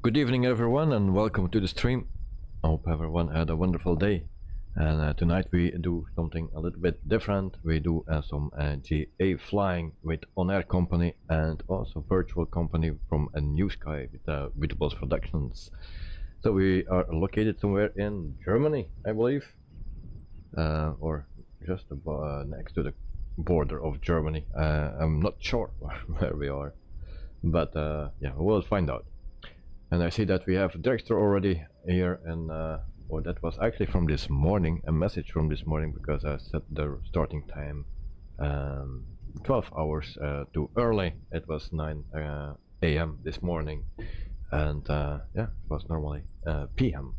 Good evening everyone and welcome to the stream. I hope everyone had a wonderful day, and tonight we do something a little bit different. We do some GA flying with ONAIR company and also virtual company from a New Sky with Vitables Productions. So we are located somewhere in Germany, I believe, or just next to the border of Germany. I'm not sure where we are, but yeah, we'll find out. And I see that we have Dexter already here, and or that was actually from this morning, a message from this morning, because I set the starting time 12 hours too early. It was 9 AM this morning, and yeah, it was normally PM.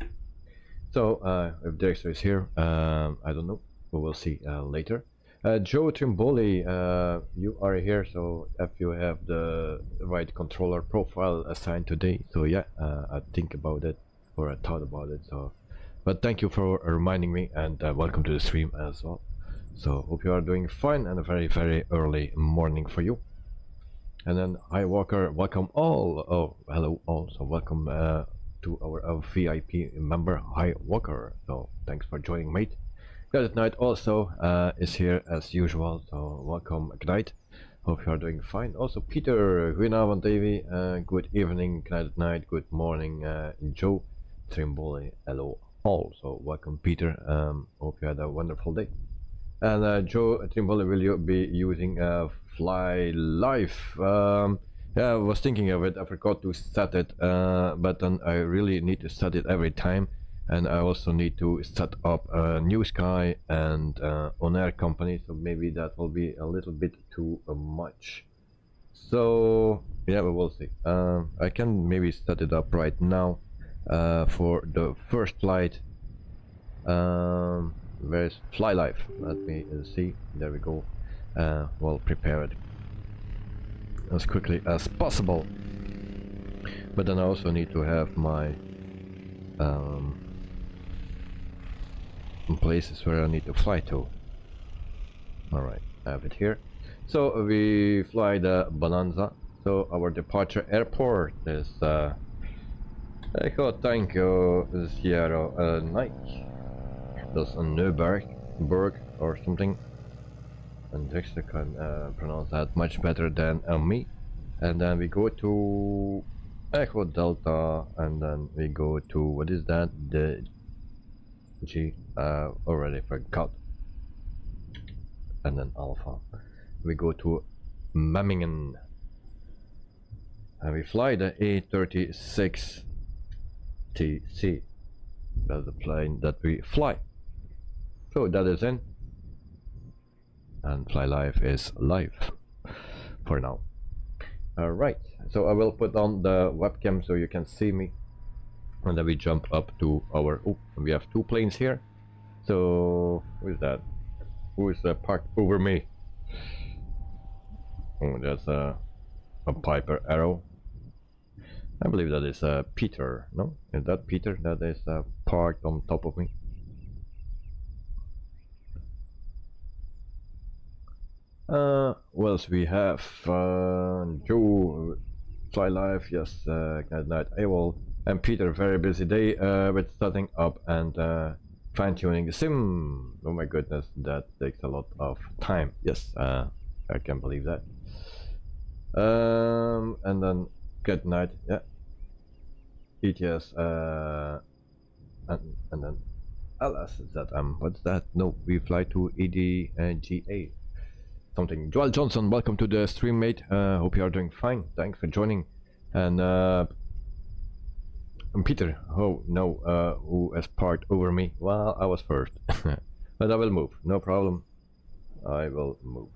So if Dexter is here, I don't know, we will see later. Joe Trimboli, you are here, so if you have the right controller profile assigned today, so yeah, I think about it, or I thought about it, so, but thank you for reminding me, and welcome to the stream as well. So hope you are doing fine, and a very early morning for you. And then hi Walker, welcome all. Oh, hello all, so welcome to our VIP member, hi Walker, so thanks for joining, mate. Good night also is here as usual, so welcome Ignite. Hope you are doing fine. Also Peter, goedenavond Davy, good evening, good night, good morning Joe Trimboli, hello all. So welcome Peter, hope you had a wonderful day. And Joe Trimboli, will you be using Fly Live? Yeah, I was thinking of it, I forgot to set it, but then I really need to set it every time. And I also need to set up a New Sky and ONAIR company, so maybe that will be a little bit too much. So yeah, we will see. I can maybe set it up right now for the first flight. Where's Fly Live? Let me see. There we go. We'll prepare it as quickly as possible. But then I also need to have my places where I need to fly to. Alright, I have it here. So we fly the Bonanza. So our departure airport is Echo Tango Sierra Nike. That's a Neuberg or something. And Dexter can pronounce that much better than me. And then we go to Echo Delta, and then we go to, what is that? The G, already forgot. And then Alpha. We go to Memmingen. And we fly the A36TC. That's the plane that we fly. So that is in. And Fly Live is live for now. Alright, so I will put on the webcam so you can see me. And then we jump up to our, oh, we have two planes here. So who is that? Who is parked over me? Oh, that's a Piper Arrow. I believe that is Peter. No, is that Peter that is parked on top of me? What else we have? Joe, Fly Live, yes, good night, AWOL. And Peter, very busy day with setting up and fine-tuning the sim. Oh my goodness, that takes a lot of time. Yes, I can believe that. And then good night, yeah. ETS, and then LSZM. What's that? No, we fly to EDGA. Something. Joel Johnson, welcome to the stream, mate. Hope you are doing fine. Thanks for joining. And Peter, oh no, who has parked over me? Well, I was first, but I will move, no problem. I will move.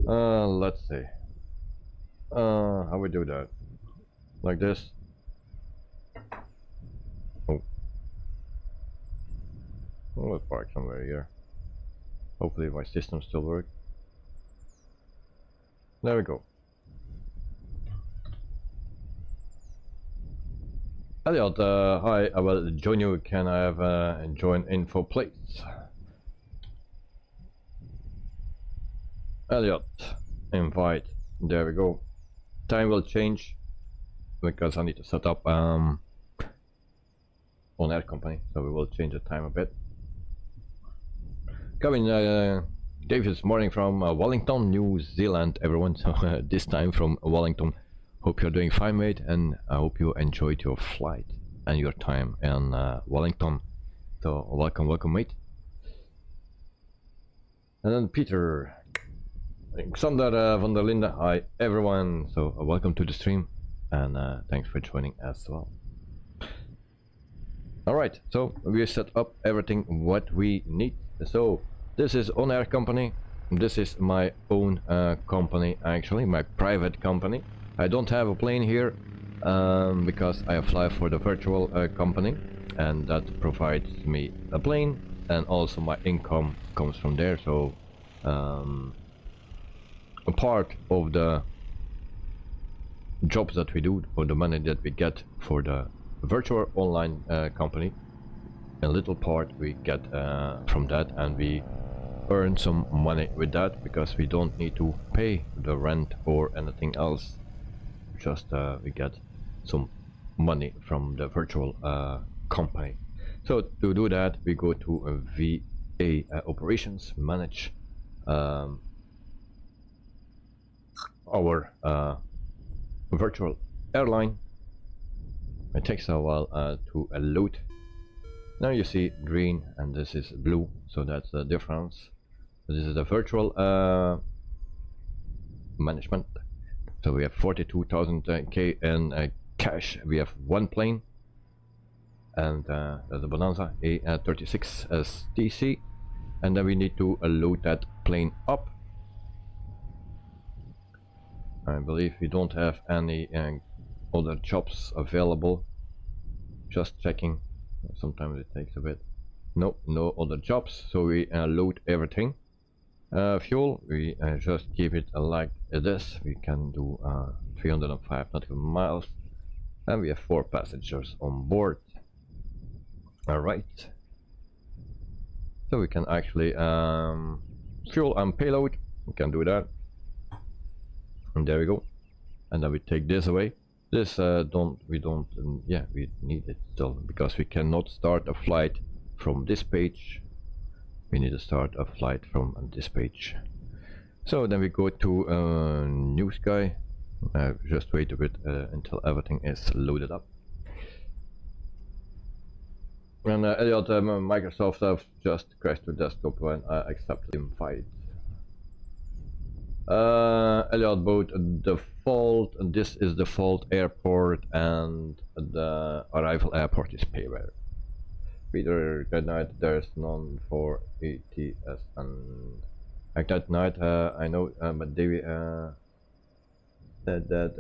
Let's see. How we do that? Like this? Oh. Let's park somewhere here. Hopefully my system still works. There we go. Elliot, hi, I will join you. Can I have join info please? Elliot, invite. There we go. time will change because I need to set up ONAIR company, so we will change the time a bit. Coming Davis morning from Wellington, New Zealand, everyone. So this time from Wellington. Hope you're doing fine, mate, and I hope you enjoyed your flight and your time in Wellington. So welcome, mate. And then Peter, Xander van der Linde, hi everyone. So welcome to the stream, and thanks for joining as well. Alright, so we set up everything what we need. So this is ONAIR company. This is my own company, actually, my private company. I don't have a plane here because I fly for the virtual company, and that provides me a plane, and also my income comes from there. So a part of the jobs that we do, or the money that we get for the virtual online company, a little part we get from that, and we earn some money with that because we don't need to pay the rent or anything else. Just we get some money from the virtual company. So to do that, we go to VA operations, manage our virtual airline. It takes a while to load. Now you see green and this is blue, so that's the difference. This is the virtual management. So we have 42,000 in cash. We have one plane, and that's a Bonanza A36TC, and then we need to load that plane up. I believe we don't have any other jobs available. Just checking. Sometimes it takes a bit. No other jobs, so we load everything. Fuel, we just keep it like this. We can do 305 nautical miles, and we have 4 passengers on board. Alright, so we can actually fuel and payload. We can do that, and there we go. And then we take this away. This we need it still, because we cannot start a flight from this page. We need to start a flight from this page. So then we go to new sky. Just wait a bit until everything is loaded up. And Elliot, Microsoft have just crashed to desktop when I accept the invite. Elliot, both default, and this is default airport, and the arrival airport is payware. Peter, that night there's none for ATS, and like that night I know, but Davey said that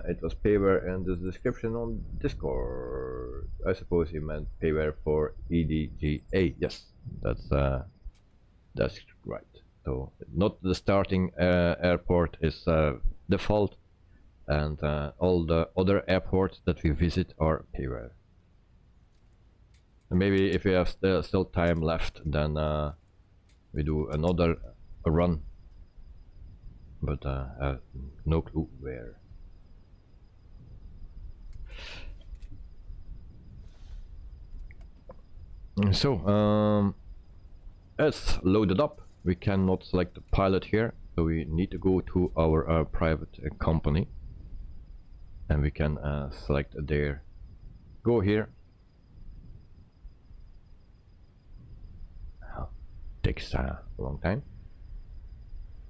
it was payware in the description on Discord. I suppose he meant payware for EDGA. Yes, that's right. So not the starting airport is default, and all the other airports that we visit are payware. And maybe if we have still time left, then we do another run, but no clue where. So it's loaded up. We cannot select the pilot here, so we need to go to our private company, and we can select there. Go here. Takes a long time.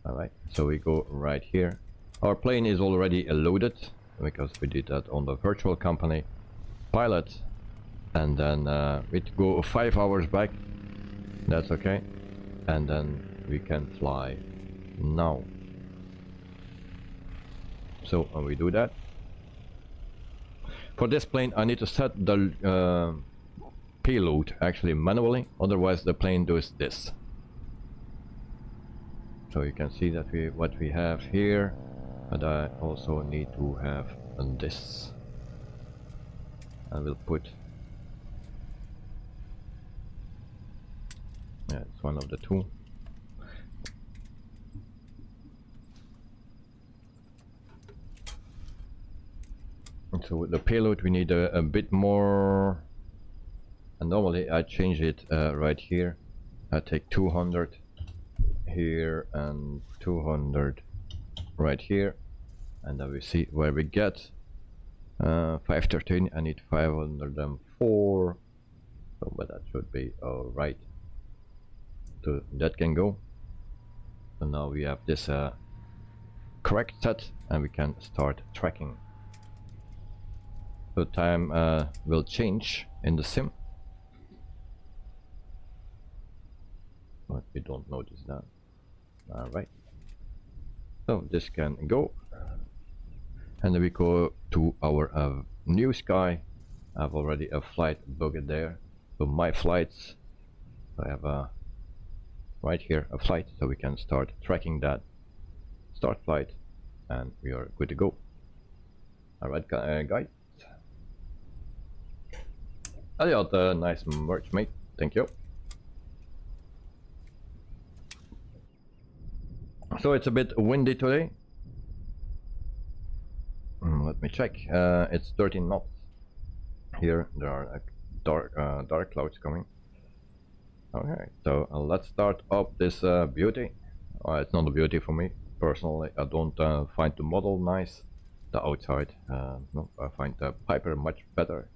Alright, so we go right here. Our plane is already loaded because we did that on the virtual company. Pilot, and then we go 5 hours back. That's okay. And then we can fly now. So when we do that, for this plane I need to set the payload actually manually, otherwise the plane does this. So you can see that what we have here, but I also need to have this. I will put, yeah, it's one of the two. So the payload we need a bit more, and normally I change it right here. I take 200 here and 200 right here, and then we see where we get 513. I need 504, so but that should be all right. So that can go. So now we have this correct set, and we can start tracking. So time will change in the sim, but we don't notice that. All right. So this can go, and then we go to our new sky. I have already a flight bucket there. So my flights, I have right here a flight, so we can start tracking that. Start flight, and we are good to go. All right, guys. I got a nice merch, mate. Thank you. So it's a bit windy today. Let me check. It's 13 knots. Here there are dark clouds coming. Okay, so let's start up this beauty. It's not a beauty for me personally. I don't find the model nice. The outside, no, I find the Piper much better,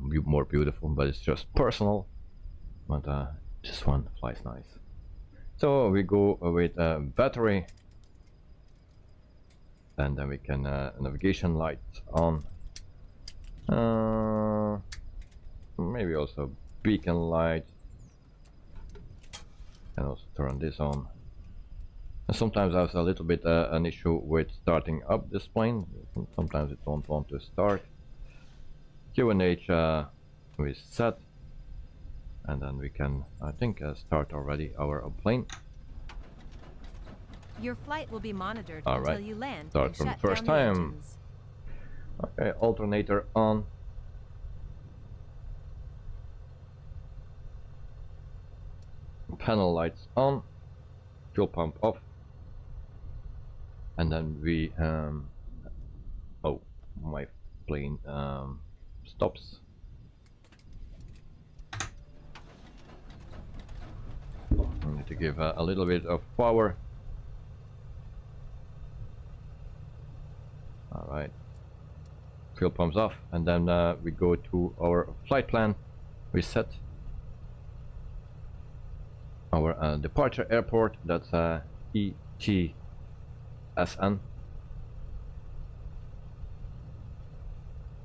more beautiful. But it's just personal. But this one flies nice. So we go with battery, and then we can navigation lights on. Maybe also beacon light, and also turn this on. And sometimes I have a little bit an issue with starting up this plane. Sometimes it don't want to start. QNH we set, and then we can, I think, start already our plane. Your flight will be monitored All until right. you land. Start from shut the first down the time. engines. Okay, alternator on. Panel lights on. Fuel pump off. And then we oh, my plane stops. I need to give a little bit of power. All right. Fuel pumps off, and then we go to our flight plan. We set our departure airport. That's ETSN.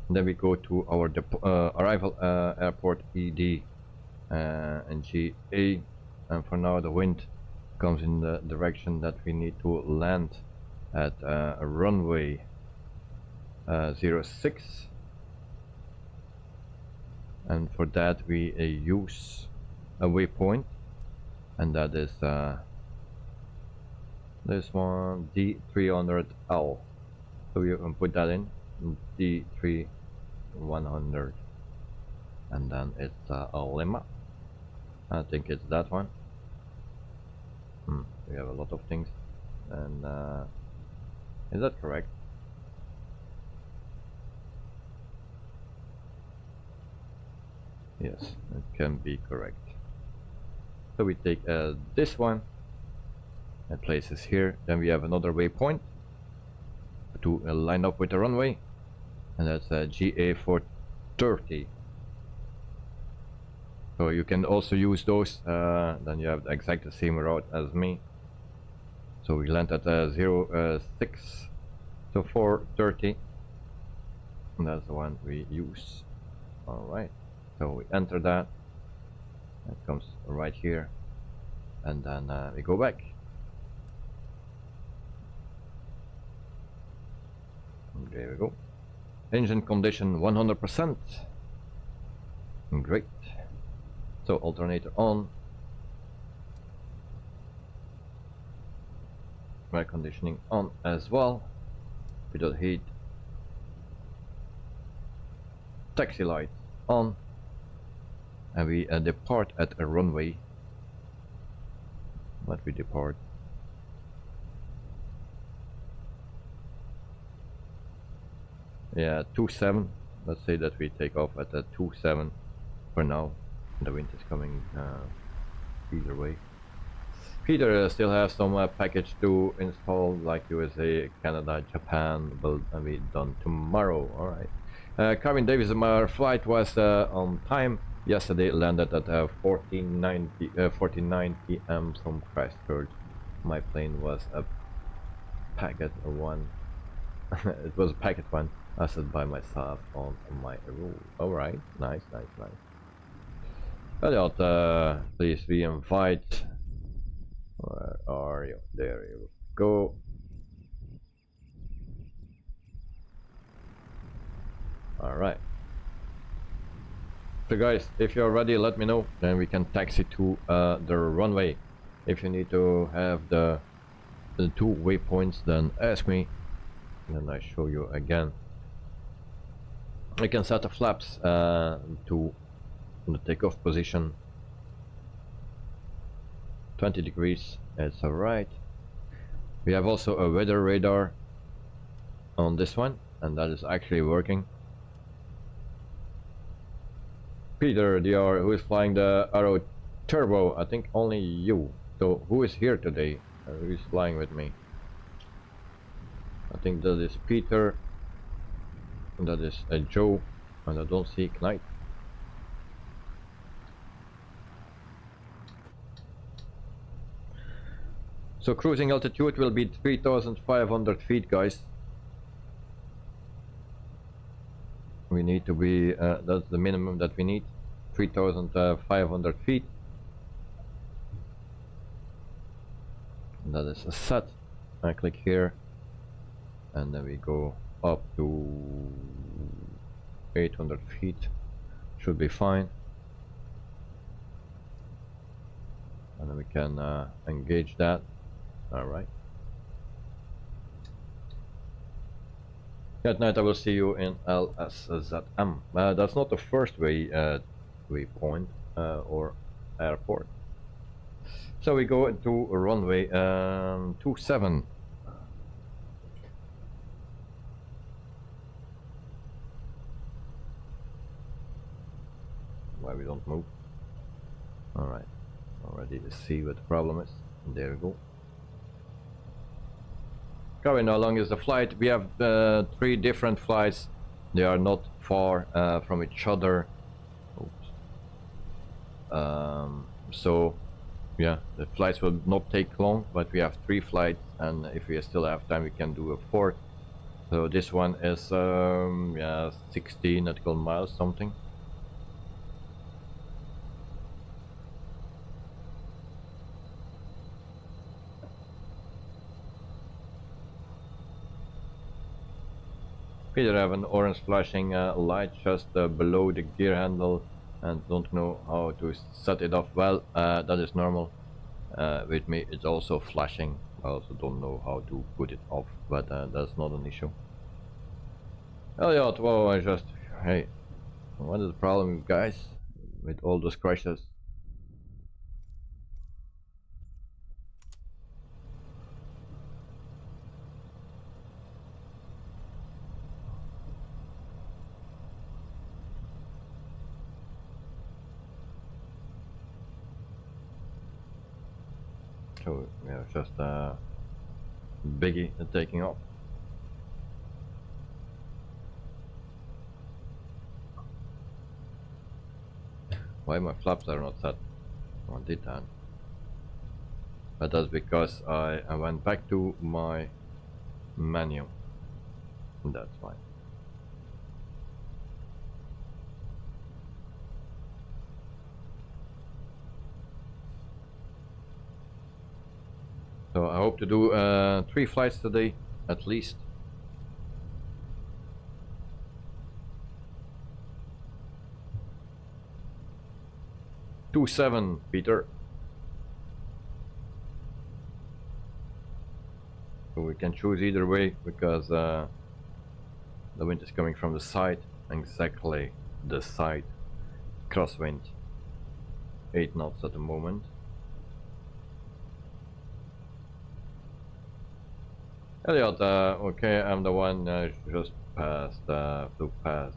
Then we go to our arrival airport, ED and GA. And for now the wind comes in the direction that we need to land at a runway 06. And for that we use a waypoint, and that is this one, D300L. So you can put that in, D3100, and then it's a Lima. I think it's that one. We have a lot of things, and is that correct? Yes, it can be correct. So we take this one and places here. Then we have another waypoint to line up with the runway, and that's GA430. So you can also use those, then you have the exact same route as me. So we land at 06, so 430, and that's the one we use. Alright, so we enter that, it comes right here, and then we go back. And there we go. Engine condition 100%. Great. So alternator on, air conditioning on as well, without heat, taxi light on, and we depart at a runway. Let me depart. Yeah, 27. Let's say that we take off at a 27 for now. The wind is coming either way. Peter still has some package to install, like USA, Canada, Japan, will be done tomorrow. Alright. Carvin Davis, our flight was on time. Yesterday landed at 49 p.m. from Christchurch. My plane was a packet one. It was a packet one. I sat by myself on my room. Alright, nice. Elliot, please re-invite. Where are you? There you go. Alright. So guys, if you're ready, let me know. Then we can taxi to the runway. If you need to have the 2 waypoints, then ask me. And then I show you again. I can set the flaps to the takeoff position. 20 degrees, it's alright. We have also a weather radar on this one, and that is actually working. Peter, who is flying the Arrow Turbo? I think only you. So who is here today? Who is flying with me? I think that is Peter, and that is Joe, and I don't see Knight. So cruising altitude will be 3,500 feet, guys. We need to be, that's the minimum that we need, 3,500 feet. And that is a set. I click here, and then we go up to 800 feet. Should be fine. And then we can engage that. Alright. That night I will see you in LSZM. That's not the first waypoint or airport. So we go into runway 27. Why we don't move? Alright. Already to see what the problem is. There we go. Kevin, how long is the flight? We have 3 different flights. They are not far from each other. Oops. So yeah, the flights will not take long, but we have 3 flights, and if we still have time we can do a 4th. So this one is yeah, 60 nautical miles something. Peter, I have an orange flashing light just below the gear handle and don't know how to set it off. Well, that is normal. With me it's also flashing. I also don't know how to put it off, but that's not an issue. Elliot, whoa, hey, what is the problem, guys, with all those crashes? So yeah, just biggie taking off. Why my flaps are not set? I did that. But that's because I went back to my menu. That's why. So I hope to do 3 flights today, at least. $27, Peter. So we can choose either way because the wind is coming from the side, exactly the side. Crosswind, 8 knots at the moment. Elliot, okay, I'm the one just passed, flew past,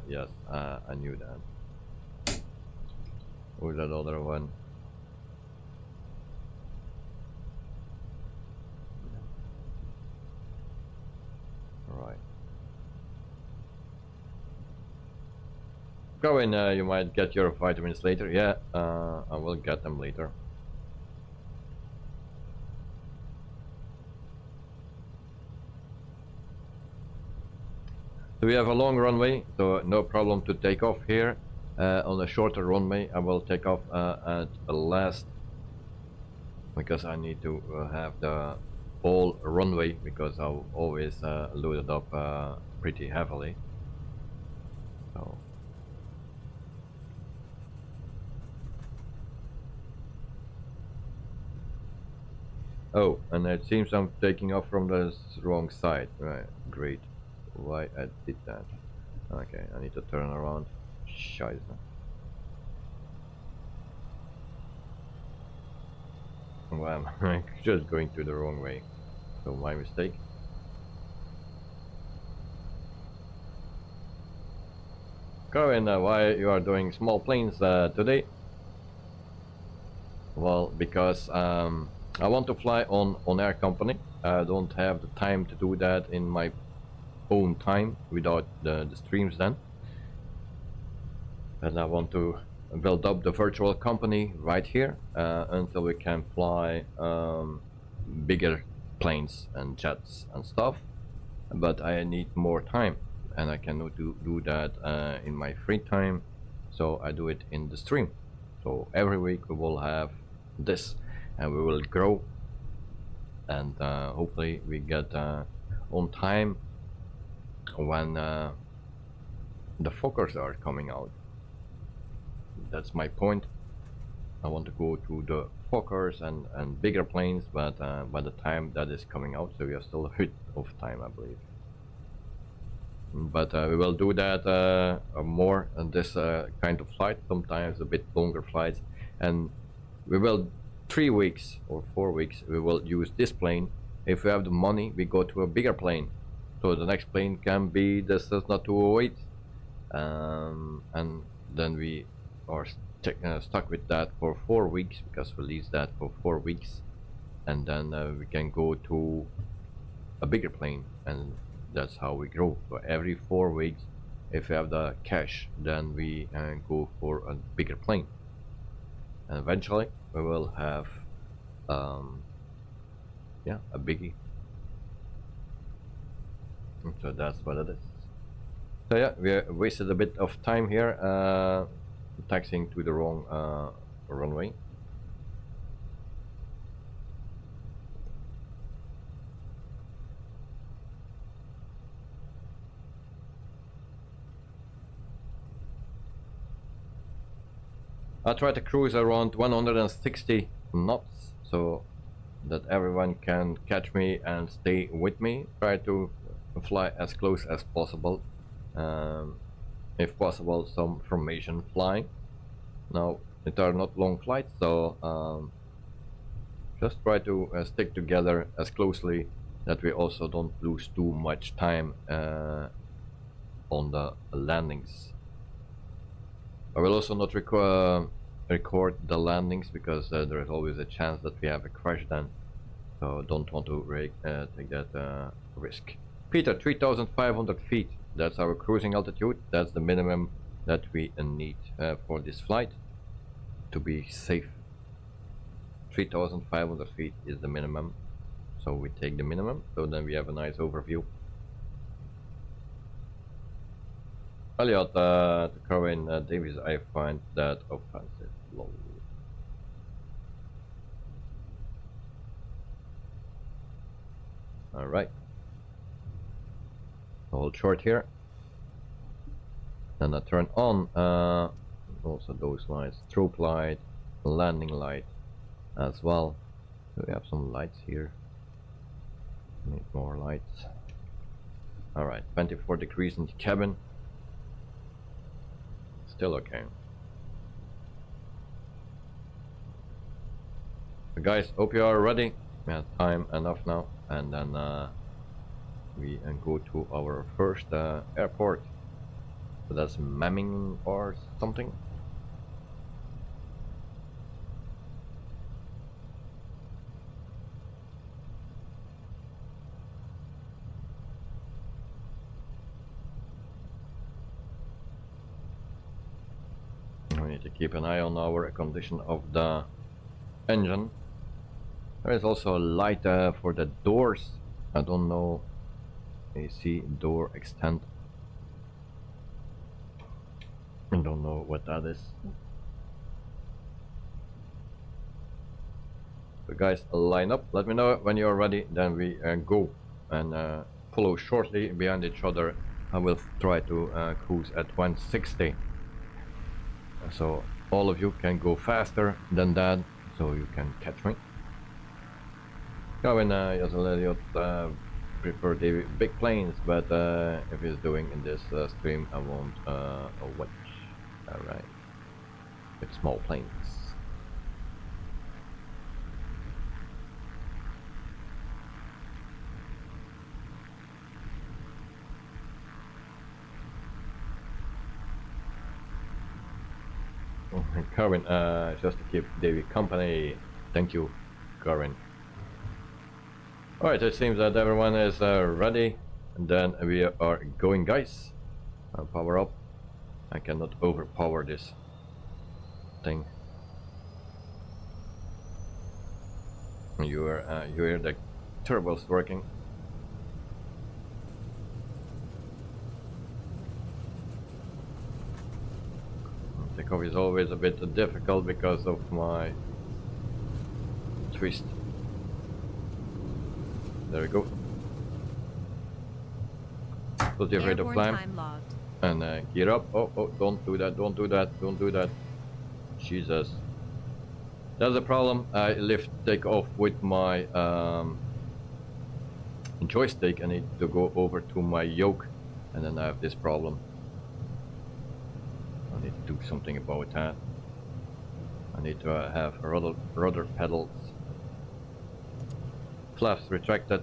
yes, I knew that. Who's that other one? Right. Go in, you might get your vitamins later. Yeah, I will get them later. So we have a long runway, so no problem to take off here. On a shorter runway, I will take off at the last, because I need to have the whole runway, because I'll always load it up pretty heavily. So. Oh, and it seems I'm taking off from the wrong side. Right, great. Why I did that? Okay, I need to turn around. Scheiße. Well, I'm just going to the wrong way. So my mistake. Corinne, why you are doing small planes today? Well, because I want to fly on ONAIR company. I don't have the time to do that in my own time without the streams then. And I want to build up the virtual company right here until we can fly bigger planes and jets and stuff. But I need more time, and I cannot do that in my free time, so I do it in the stream. So every week we will have this, and we will grow, and hopefully we get on time when the Fokkers are coming out. That's my point. I want to go to the Fokkers and bigger planes, but by the time that is coming out, so we have still a bit of time, I believe. But we will do that more on this kind of flight, sometimes a bit longer flights, and we will 3 weeks or 4 weeks we will use this plane. If we have the money, we go to a bigger plane, so the next plane can be the Cessna 208, and then we are stuck with that for 4 weeks, because we lease that for 4 weeks, and then we can go to a bigger plane, and that's how we grow. So every 4 weeks, if we have the cash, then we go for a bigger plane, and eventually we will have yeah, a biggie. So that's what it is. So yeah, we wasted a bit of time here taxiing to the wrong runway. I try to cruise around 160 knots, so that everyone can catch me and stay with me. Try to fly as close as possible. If possible, some formation flying. Now, it are not long flights, so just try to stick together as closely that we also don't lose too much time on the landings. I will also not record the landings, because there is always a chance that we have a crash then, so don't want to take that risk. Peter, 3,500 feet, that's our cruising altitude. That's the minimum that we need for this flight to be safe. 3,500 feet is the minimum, so we take the minimum, so then we have a nice overview. Elliot, to Corinne Davies, I find that offensive. Lol. Alright. Hold short here. And I turn on also those lights. Strobe light, landing light as well. So we have some lights here. Need more lights. Alright, 24 degrees in the cabin. Still okay. So guys, hope you are ready. We have time enough now, and then we go to our first airport. So that's Memming or something. We need to keep an eye on our condition of the engine. There is also a light for the doors. I don't know. AC door extent. I don't know what that is. So guys, line up. Let me know when you're ready. Then we go and follow shortly behind each other. I will try to cruise at 160. So all of you can go faster than that, so you can catch me. Gavin as a Elliot prefer the big planes, but if he's doing in this stream, I won't watch. Alright, with small planes. Karin, just to keep David company. Thank you, Karin. Alright, it seems that everyone is ready, and then we are going, guys. Power up. I cannot overpower this thing. You hear the turbos working. Takeoff is always a bit difficult because of my twist. There we go. Put the rate of climb and gear up. Oh, don't do that, don't do that, don't do that. Jesus. That's a problem. I take off with my joystick. I need to go over to my yoke, and then I have this problem. I need to do something about that. I need to have rudder pedals. Flaps retracted.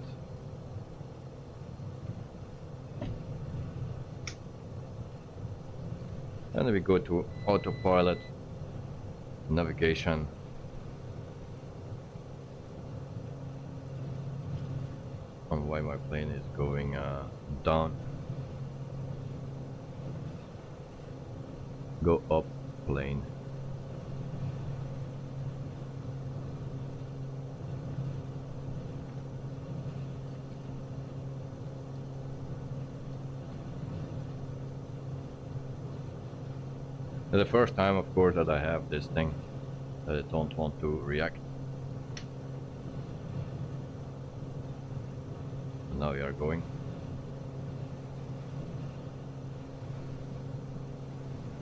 And then we go to autopilot, navigation. On why my plane is going down. Go up, plane. The first time, of course, that I have this thing, that I don't want to react. And now we are going.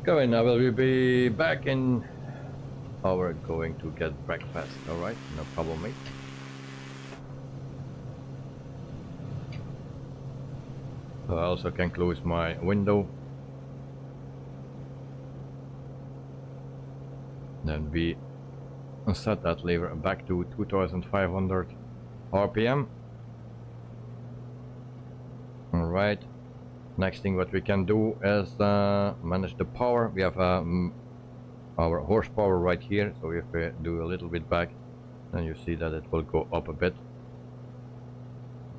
Going, I will be back in hour going to get breakfast. Alright, no problem, mate. So I also can close my window. Then we set that lever back to 2500 RPM. Alright, next thing what we can do is manage the power. We have our horsepower right here, so if we do a little bit back, then you see that it will go up a bit.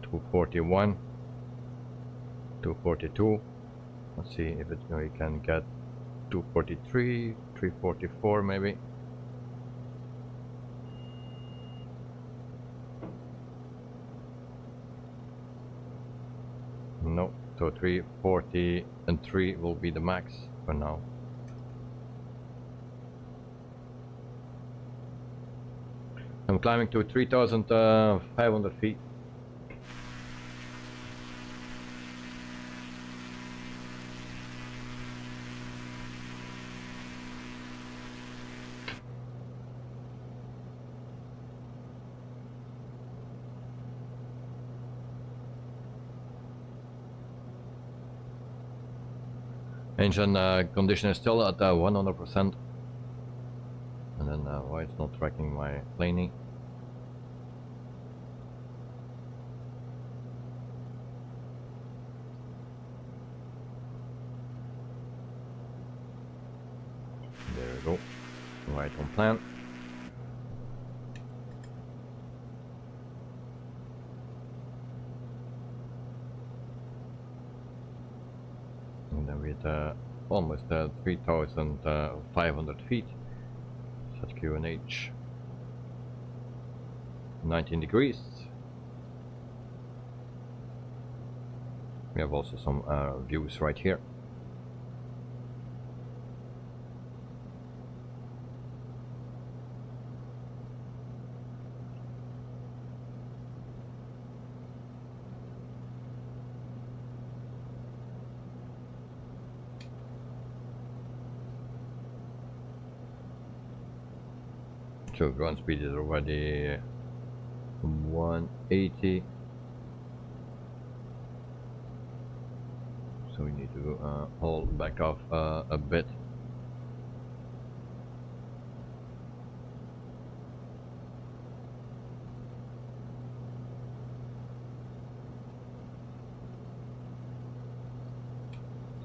241, 242. Let's see if we can get 243, 344 maybe. No, so 340 and 3 will be the max for now. I'm climbing to 3,500 feet. Engine condition is still at 100%. And then why it's not tracking my planing? plan. And then with almost 3,500 feet, such QNH, 19 degrees. We have also some views right here. So ground speed is already 180. So we need to hold back off a bit.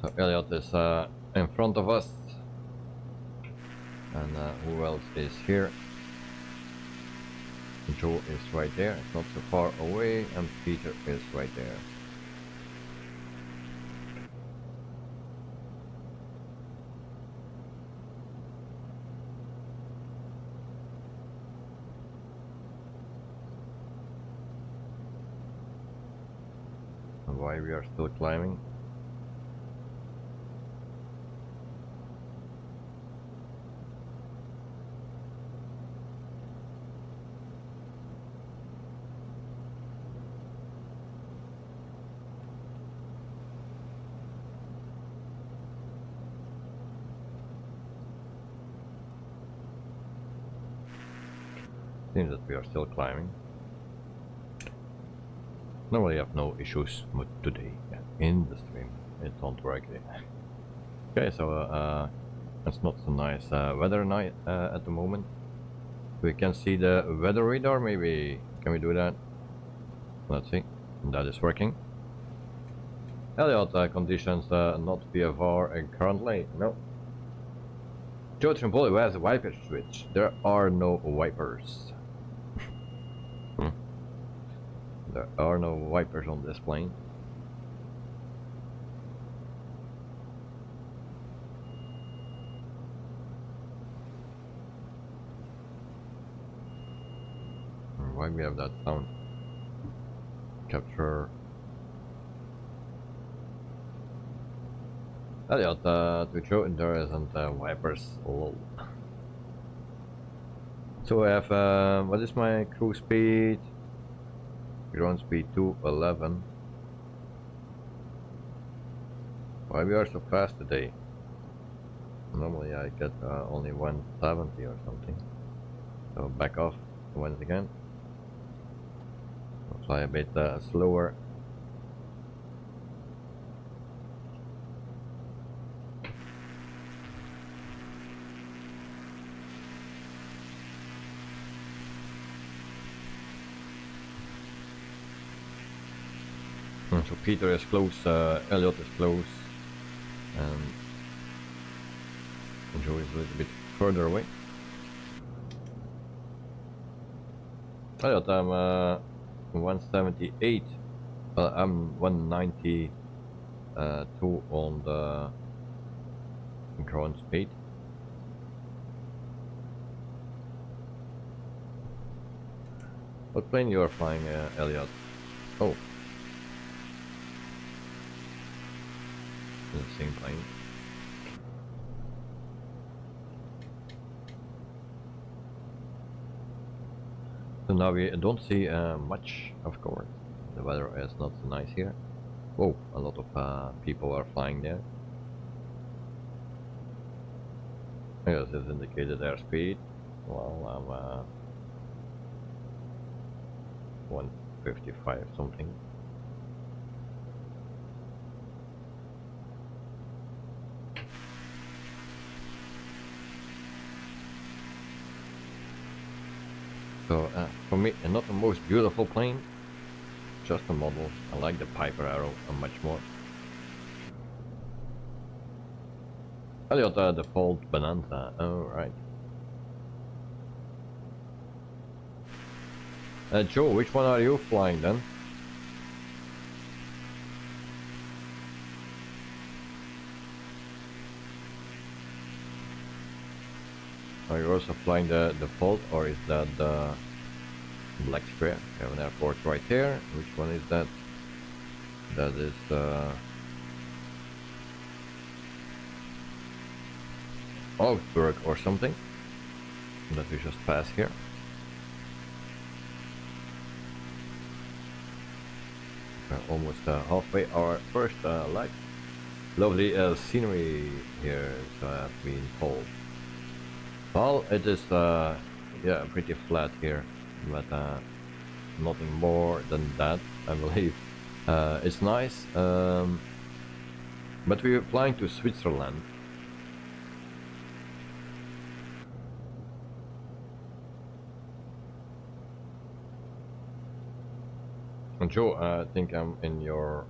So Elliot is in front of us. And who else is here? Joe is right there, it's not so far away, and Peter is right there. And why we are still climbing? Seems that we are still climbing. Normally I have no issues, but today in the stream it don't work. Okay, so it's not so nice weather night at the moment. We can see the weather radar, maybe can we do that? Let's see, that is working. Elliot, conditions not VFR currently, no. George and Polly, where's the wiper switch? There are no wipers. There are no wipers on this plane. Why we have that sound? Capture. Elliot, to show there isn't wipers. Lol. So I have, what is my cruise speed? Ground speed 211. Why we are so fast today? Normally I get only 170 or something. So back off once again. I'll fly a bit slower. So Peter is close, Elliot is close, and Joe is a little bit further away. Elliot, I'm 178, I'm 192 on the ground speed. What plane you are flying, Elliot? Oh. The same plane. So now we don't see much, of course. The weather is not so nice here. Oh, a lot of people are flying there. Yes, it's indicated airspeed. Well, I'm 155 something. So for me, not the most beautiful plane, just a model. I like the Piper Arrow much more. Elliot, default Bonanza. Oh, right. Joe, which one are you flying then? Are you also flying the default, or is that the black square? We have an airport right here. Which one is that? That is Augsburg or something that we just passed here. We're almost halfway our first leg. Lovely scenery here, so I've been told. Well, it is yeah, pretty flat here, but nothing more than that, I believe. It's nice, but we're flying to Switzerland. And Joe, I think I'm in your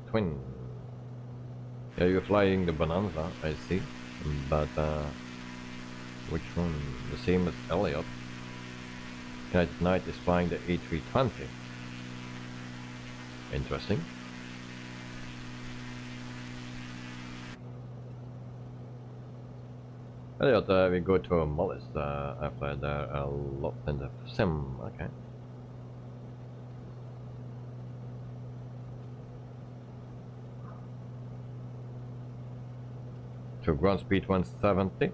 twin. Yeah, you're flying the Bonanza, I see, but which one? The same as Elliot. United Knight is flying the A320. Interesting. Elliot, we go to Mollis. I fly there a lot in the sim. Okay. To ground speed 170.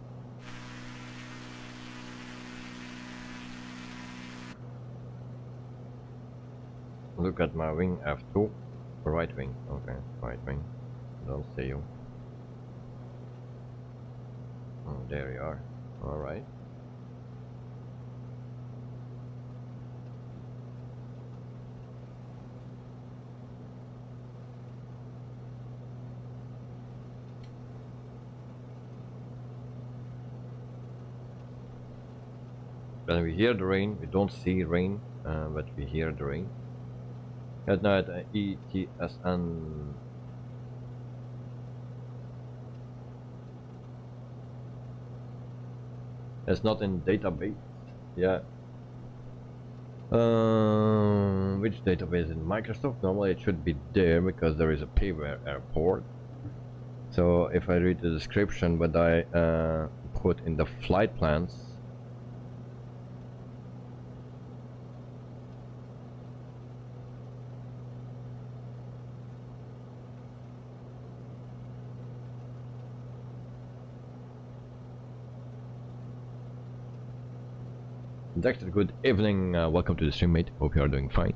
Look at my wing F2. Right wing. Okay, right wing. Don't see you. Oh, there you are. Alright. When we hear the rain, we don't see rain, but we hear the rain. At night, ETSN. It's not in database. Yeah. Which database in Microsoft? Normally it should be there because there is a payware airport. So if I read the description, what I put in the flight plans. Dexter, good evening. Welcome to the stream, mate. Hope you are doing fine.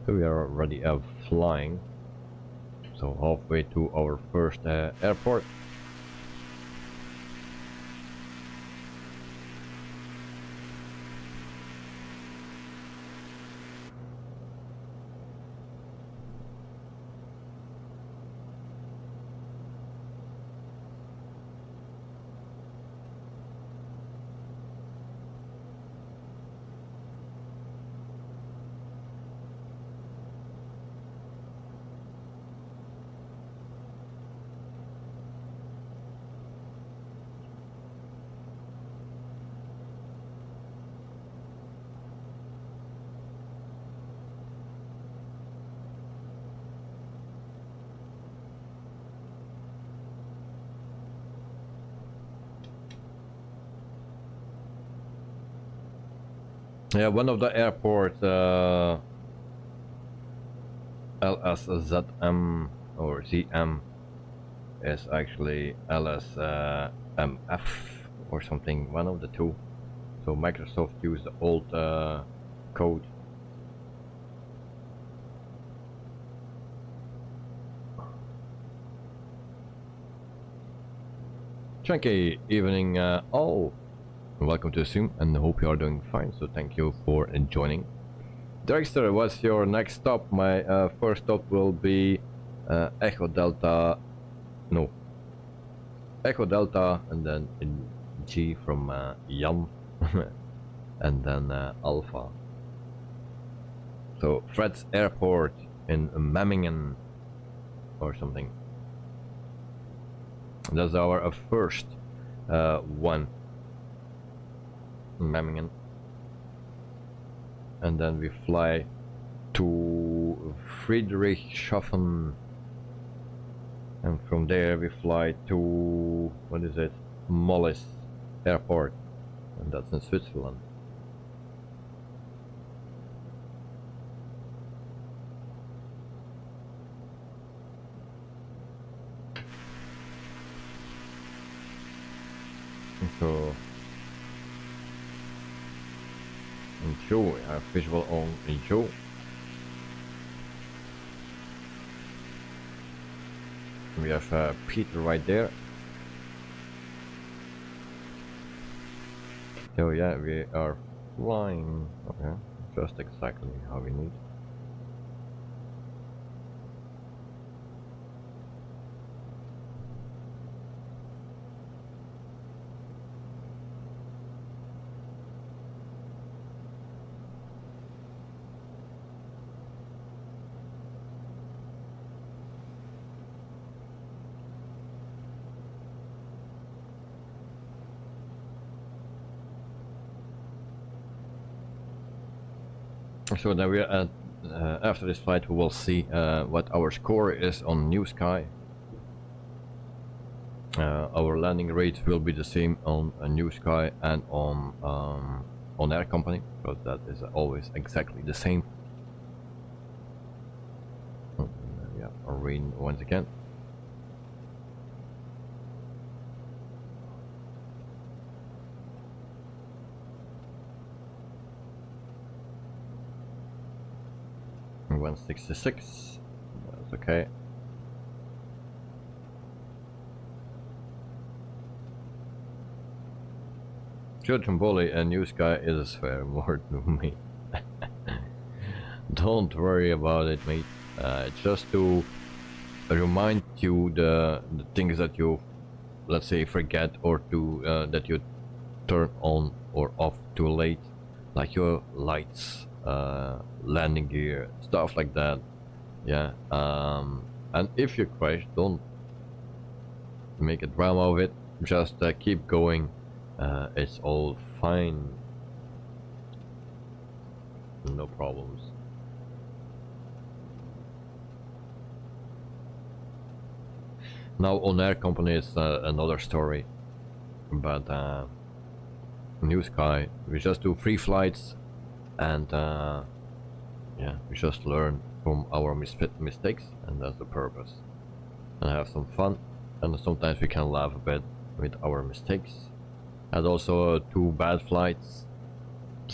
So we are already flying. So halfway to our first airport. Yeah, one of the airports, LSZM or ZM, is actually LSMF or something, one of the two. So Microsoft used the old code. Chunky evening all. Welcome to the stream and hope you are doing fine, so thank you for joining. Dragster, what's your next stop? My first stop will be Echo Delta, no, Echo Delta and then in G from Jan and then Alpha. So Fred's Airport in Memmingen or something. That's our first one. Memmingen. and then we fly to Friedrichshafen, and from there we fly to, what is it, Mollis Airport, and that's in Switzerland. So in Joe, we have visual on Joe. We have Peter right there. So yeah, we are flying. Okay, just exactly how we need. So then we are at, after this flight we will see what our score is on New Sky. Our landing rate will be the same on New Sky and on Air Company, because that is always exactly the same. Yeah, rain once again. And 166, that's okay. Judging Bully and New Sky is fair more to me. Don't worry about it, mate. Just to remind you the things that you, let's say, forget, or to that you turn on or off too late, like your lights, landing gear, stuff like that. Yeah. And if you crash, don't make a drama of it. Just keep going. It's all fine. No problems. Now on Air Company is another story, but New Sky, we just do 3 flights, and yeah, we just learn from our mistakes, and that's the purpose, and have some fun, and sometimes we can laugh a bit with our mistakes. And also 2 bad flights.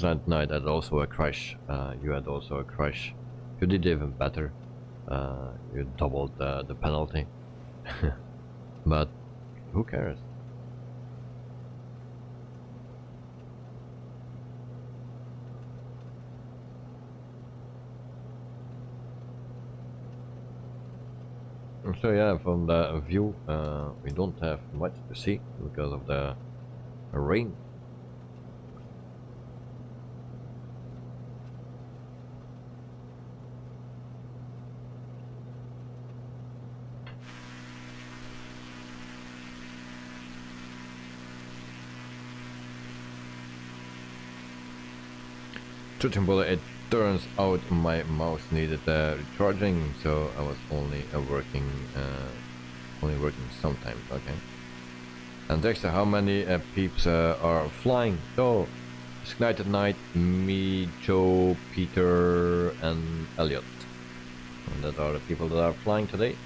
Last night I had also a crash. You had also a crash. You did even better. You doubled the penalty. But who cares? So yeah, from the view, we don't have much to see because of the rain. It turns out my mouse needed recharging, so I was only working sometimes. Okay. And Dexter, how many peeps are flying? So, Skynight at night, me, Joe, Peter, and Elliot. And that are the people that are flying today.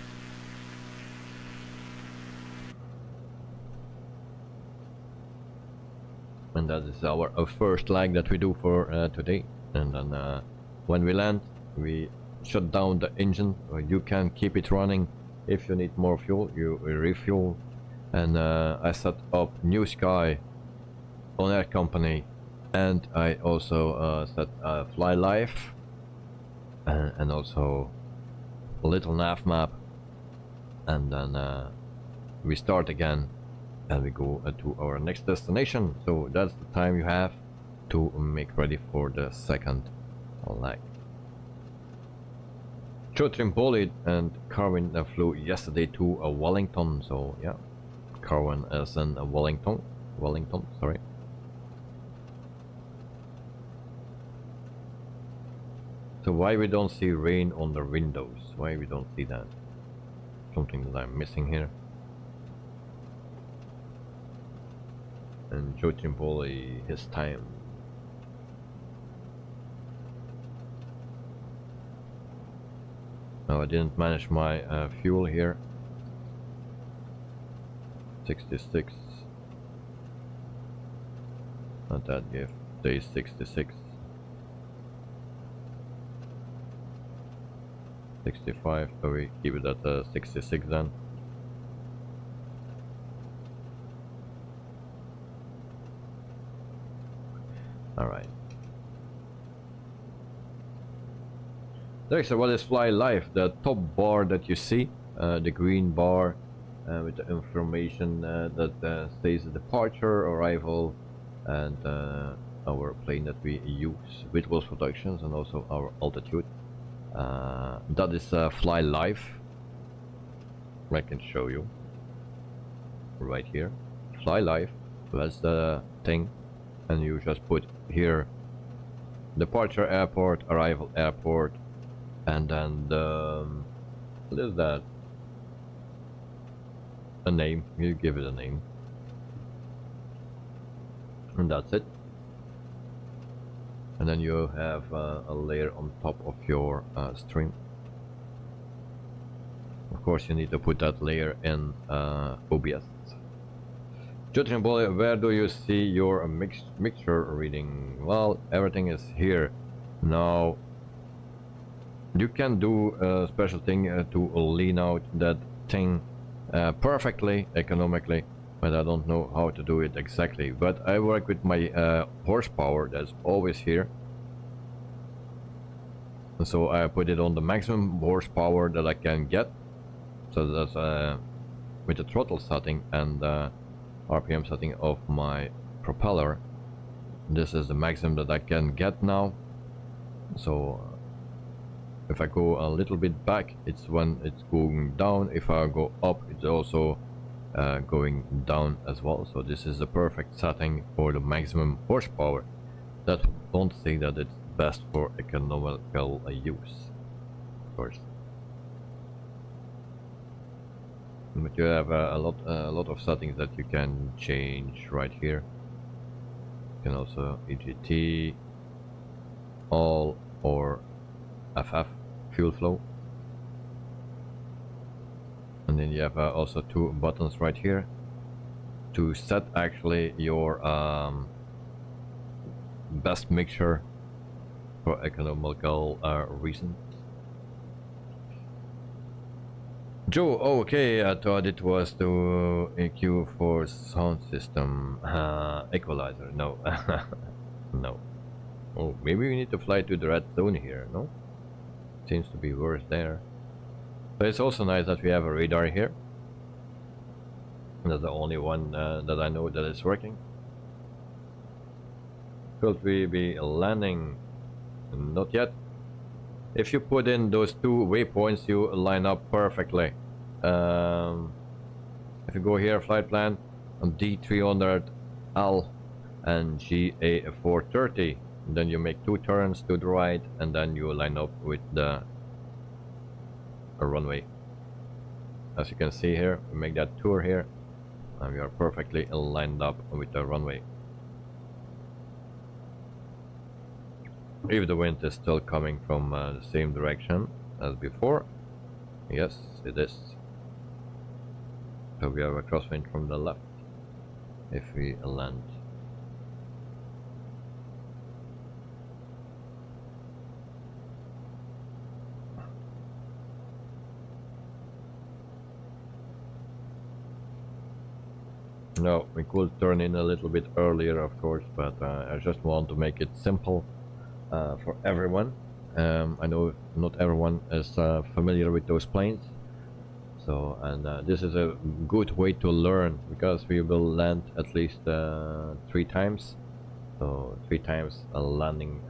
And that is our first leg that we do for today. And then when we land, we shut down the engine. You can keep it running. If you need more fuel, you refuel. And I set up New Sky on Air Company, and I also set Fly Live, and also a little nav map, and then we start again and we go to our next destination. So that's the time you have to make ready for the second leg. Trustmaster and Carwin flew yesterday to Wellington, so yeah, Carwin is in Wellington, sorry. So why we don't see rain on the windows? Why we don't see that? Something that I'm missing here. And Joe Trimboli, his time. No, I didn't manage my fuel here. 66. Not that gift. Day 66. 65, so we keep it at 66 then. Alright. Next, what is Fly Live? The top bar that you see, the green bar with the information that says departure, arrival, and our plane that we use, Whitwell's Productions, and also our altitude. That is Fly Live. I can show you right here. Fly Live, that's the thing, and you just put here departure airport, arrival airport, and then the what is that? A name. You give it a name, and that's it. And then you have a layer on top of your stream. Of course, you need to put that layer in OBS. Judging Bully, where do you see your mixture reading? Well, everything is here. Now, you can do a special thing to lean out that thing perfectly, economically, but I don't know how to do it exactly. But I work with my horsepower that's always here. And so I put it on the maximum horsepower that I can get. So that's with the throttle setting and RPM setting of my propeller. This is the maximum that I can get now. So if I go a little bit back, it's when it's going down. If I go up, it's also going down as well. So this is the perfect setting for the maximum horsepower. That don't say that it's best for economical use, of course. But you have a lot of settings that you can change right here. You can also EGT, all, or FF, fuel flow. And then you have also two buttons right here to set actually your best mixture for economical reasons. Joe, okay, I thought it was the EQ for sound system equalizer. No, no. Oh, maybe we need to fly to the red zone here, no? Seems to be worse there. But it's also nice that we have a radar here. That's the only one that I know that is working. Could we be landing? Not yet. If you put in those two waypoints, you line up perfectly. If you go here, flight plan on D300L and GA430, then you make two turns to the right, and then you line up with the runway. As you can see here, we make that tour here, and we are perfectly lined up with the runway. If the wind is still coming from the same direction as before, yes, it is. So we have a crosswind from the left if we land. No, we could turn in a little bit earlier, of course, but I just want to make it simple for everyone. I know not everyone is familiar with those planes, so this is a good way to learn, because we will land at least 3 times, so 3 times a landing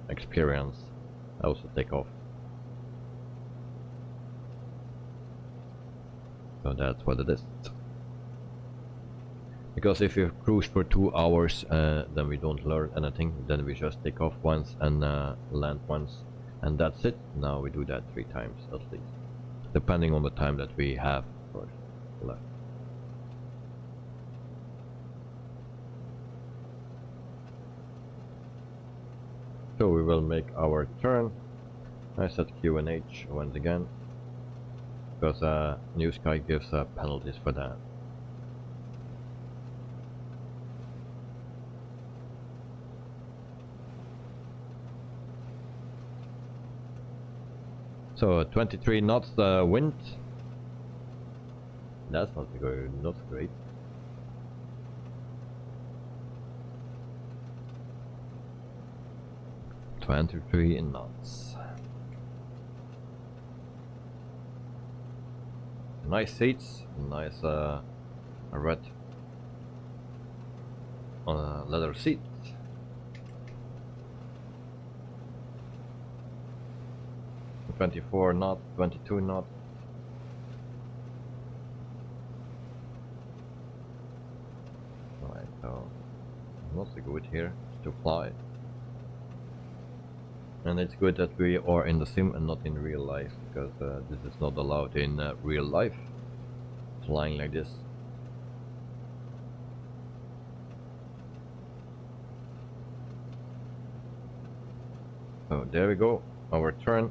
experience. Also take off. So that's what it is. Because if you cruise for 2 hours, then we don't learn anything. Then we just take off once and land once, and that's it. Now we do that 3 times at least, depending on the time that we have, of course, left. So we will make our turn. I set Q and H once again, because New Sky gives penalties for that. So 23 knots wind. That's not good, not great. .23 knots. Nice seats, nice red leather seats. .24 knots, 22 knots. Alright, so not so good here to fly. And it's good that we are in the sim and not in real life, because this is not allowed in real life, flying like this. So there we go, our turn.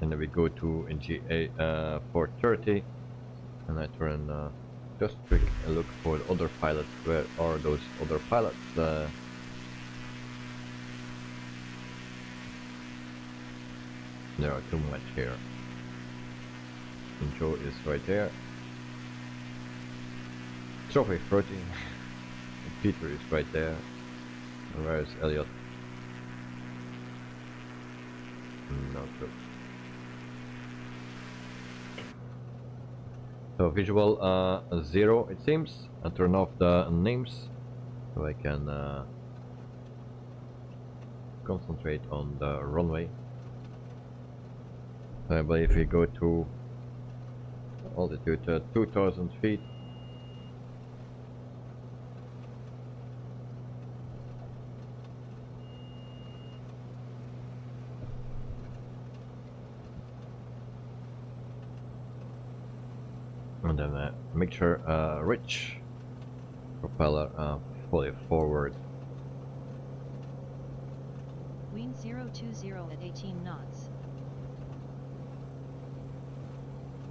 And then we go to GA 430, and I turn just quick and look for the other pilots. Where are those other pilots? There are too much here. And Joe is right there. Trophy 30. Peter is right there. And where is Elliot? Not good. So visual 0 it seems, and turn off the names so I can concentrate on the runway. But if we go to altitude 2000 feet, and then make sure rich propeller fully forward. Wing 020 at 18 knots.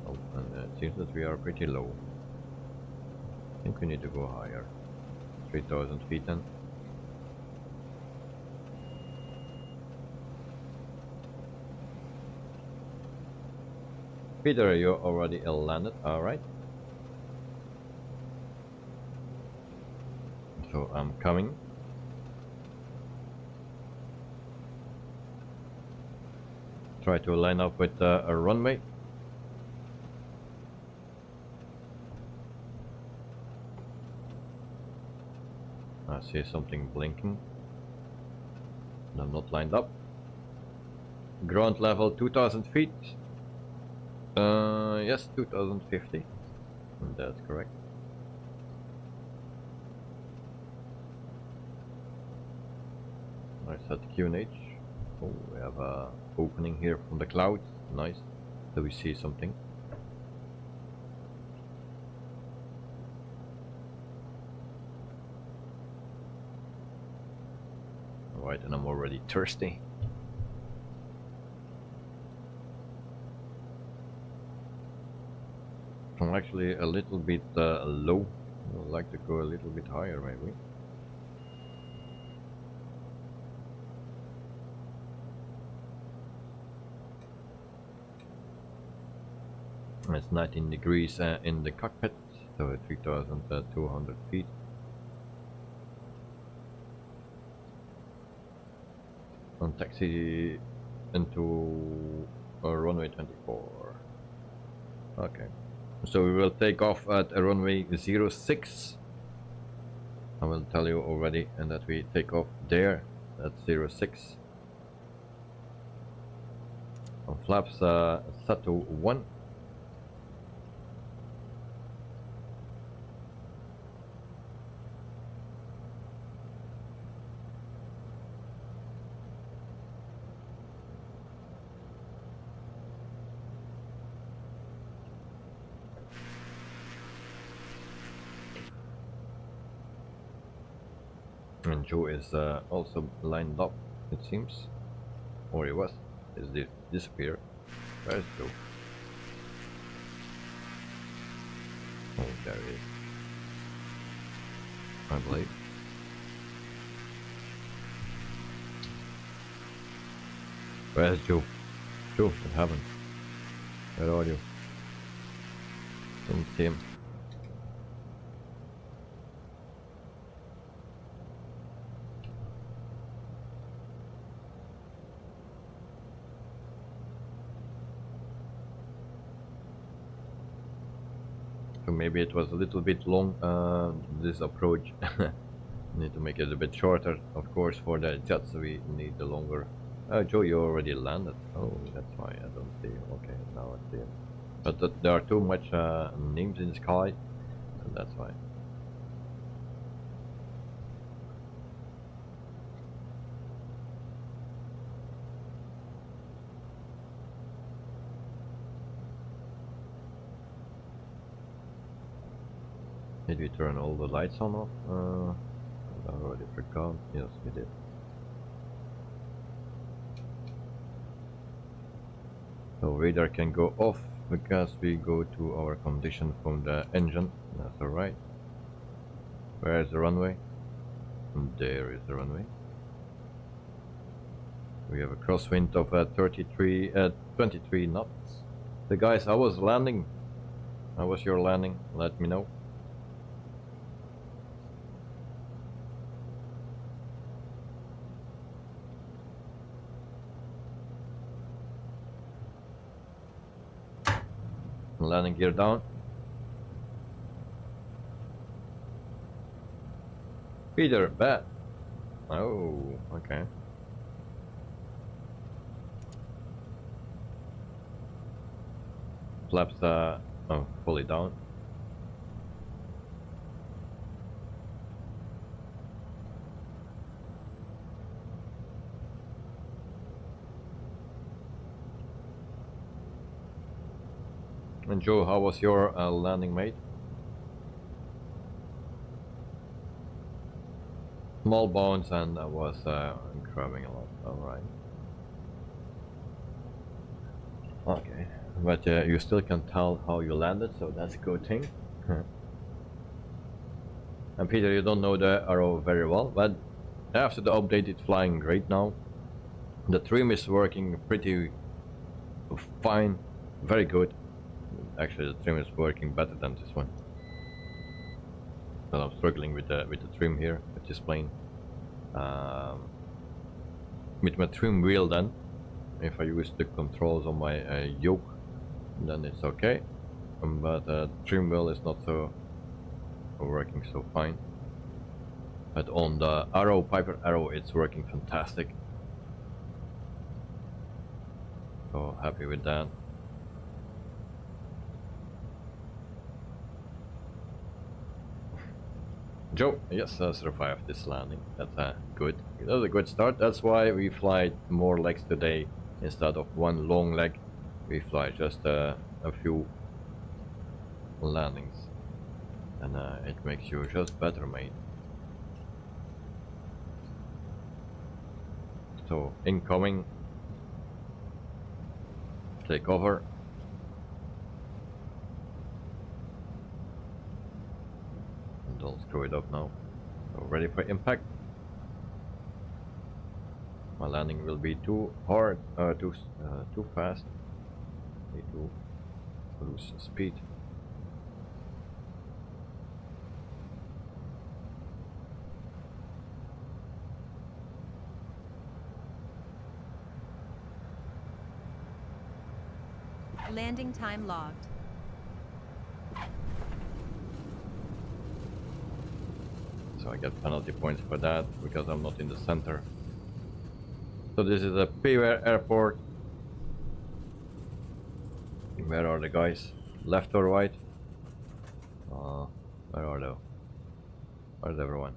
Oh, and it seems that we are pretty low. I think we need to go higher. 3000 feet then. Peter, you already landed, alright. So I'm coming. Try to line up with a runway. I see something blinking. And I'm not lined up. Ground level 2000 feet. Yes, 2050. That's correct. I set Q and H. Oh, we have a opening here from the clouds. Nice. So we see something. Alright, and I'm already thirsty. I'm actually a little bit low. I'd like to go a little bit higher maybe. It's 19 degrees in the cockpit, so 3200 feet. On taxi into runway 24. Okay. So we will take off at runway 06. I will tell you already, and that we take off there at 06. On flaps set to 1. And Joe is also lined up, it seems. Or he was. He's disappeared. Where's Joe? Oh, there he is. I believe. Where's Joe? Joe, what happened? Where are you? Don't see him. So maybe it was a little bit long, this approach. Need to make it a bit shorter, of course. For the jets we need the longer. Joe, you already landed. Oh, that's why I don't see you. Okay, now I see you. But there are too much names in the sky, and that's why. Did we turn all the lights on off? I already forgot. Yes, we did. So radar can go off because we go to our condition from the engine. That's alright. Where is the runway? There is the runway. We have a crosswind of 23 knots. The guys, I was landing. How was your landing? Let me know. Landing gear down. Peter, bad. Oh, okay. Flaps fully down. And Joe, how was your landing, mate? Small bones, and I was crabbing a lot. Alright. Okay, but you still can tell how you landed, so that's a good thing. And Peter, you don't know the arrow very well, but after the update it's flying great now. The trim is working pretty fine, very good. Actually, the trim is working better than this one. But I'm struggling with the trim here, with this plane. With my trim wheel then, if I use the controls on my yoke, then it's okay. But trim wheel is not so working so fine. But on the arrow, Piper arrow, it's working fantastic. So happy with that. Joe, yes, survived this landing. That's good. That was a good start. That's why we fly more legs today instead of one long leg. We fly just a few landings, and it makes you just better, mate. So incoming. Take over. Don't screw it up now. So ready for impact. My landing will be too hard, too fast. Need to lose speed. Landing time logged. so I get penalty points for that because I'm not in the center. So this is a Beware airport. Where are the guys? Left or right? Where are they? Where's everyone?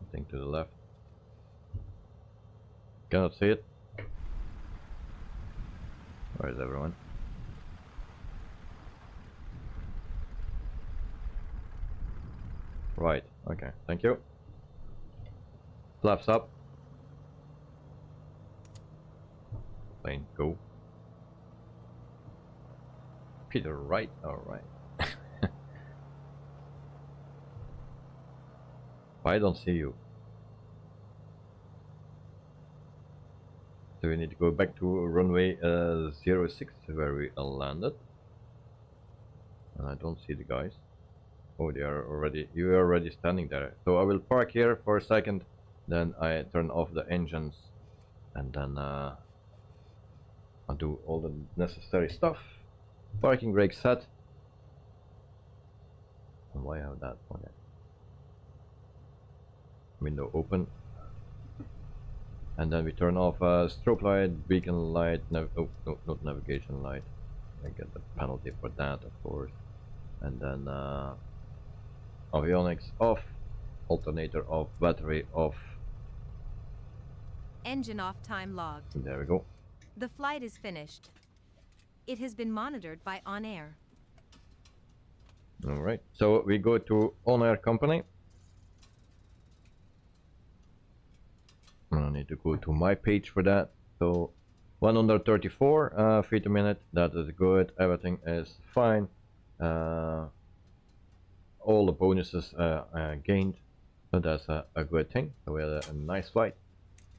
I think to the left. Cannot see it. Where is everyone? Right, okay, thank you. Flaps up. Plane, go. Peter, right, alright. I don't see you. So we need to go back to runway 06 where we landed. And I don't see the guys. Oh, they are already, you are already standing there. So I will park here for a second, then I turn off the engines, and then I'll do all the necessary stuff. Parking brake set. And why have that? Okay. Window open. And then we turn off strobe light, beacon light, oh, no, not navigation light. I get the penalty for that, of course. And then avionics off, alternator off, battery off. Engine off, time logged. There we go. The flight is finished. It has been monitored by ONAIR. Alright, so we go to ONAIR company. I need to go to my page for that. So 134 feet a minute, that is good, everything is fine. All the bonuses gained, so that's a good thing. So we had a nice flight,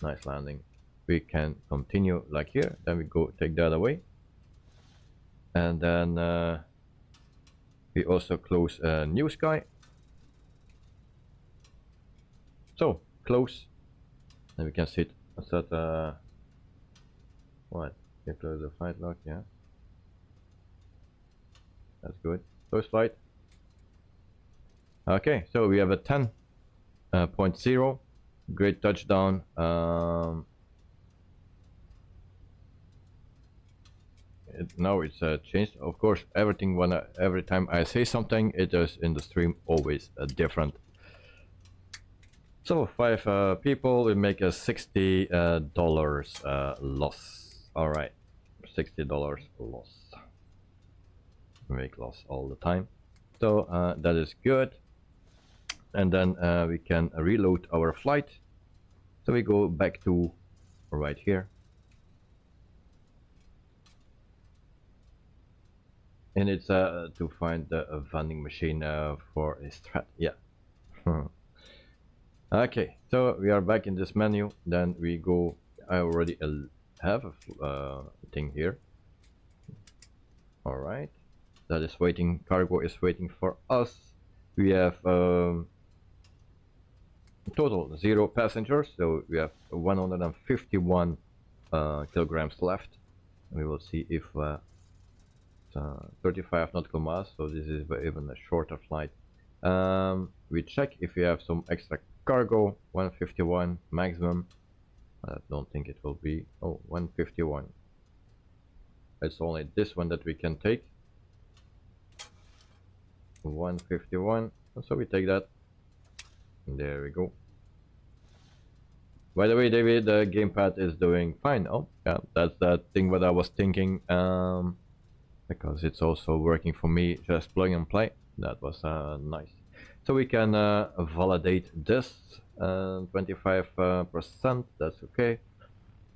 nice landing. We can continue like here, then we go take that away, and then we also close new sky. So close, and we can set what? You close the flight lock, yeah. That's good. Close flight. Okay, so we have a 10.0, great touchdown. Now it's changed. Of course, everything every time I say something, it is in the stream always different. So 5 people will make a $60 loss. All right, $60 loss. We make loss all the time, so that is good. And then we can reload our flight. So we go back to right here, and it's to find the vending machine for a strat. Yeah. Okay, so we are back in this menu. Then we go. I already have a thing here. All right, that is waiting. Cargo is waiting for us. We have total 0 passengers, so we have 151 kilograms left. We will see if 35 nautical miles, so this is even a shorter flight. We check if we have some extra cargo. 151 maximum. I don't think it will be. Oh, 151. It's only this one that we can take. 151, so we take that. There we go. By the way, David, the gamepad is doing fine. Oh, yeah, that's that thing what I was thinking. Because it's also working for me, just plug and play. That was nice. So we can validate this. 25%, that's okay.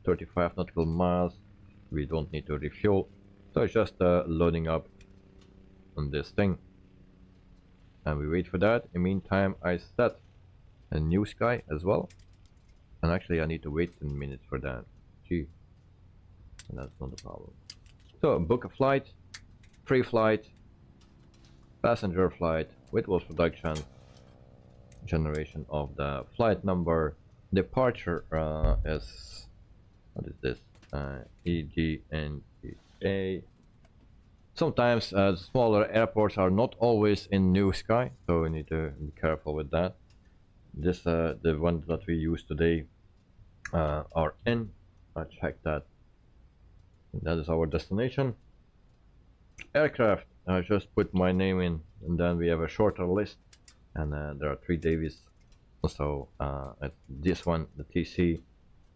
35 nautical miles. We don't need to refuel. So it's just loading up on this thing. And we wait for that. In the meantime, I set a new sky as well. And actually I need to wait 10 minutes for that. Gee, and that's not a problem. So book a flight, free flight, passenger flight with Wolf production, generation of the flight number, departure is, what is this, EGNGA. Sometimes smaller airports are not always in new sky, so we need to be careful with that. This the ones that we use today are in. I checked that. That is our destination. Aircraft. I just put my name in, and then we have a shorter list, and there are 3 Davies. So this one, the TC.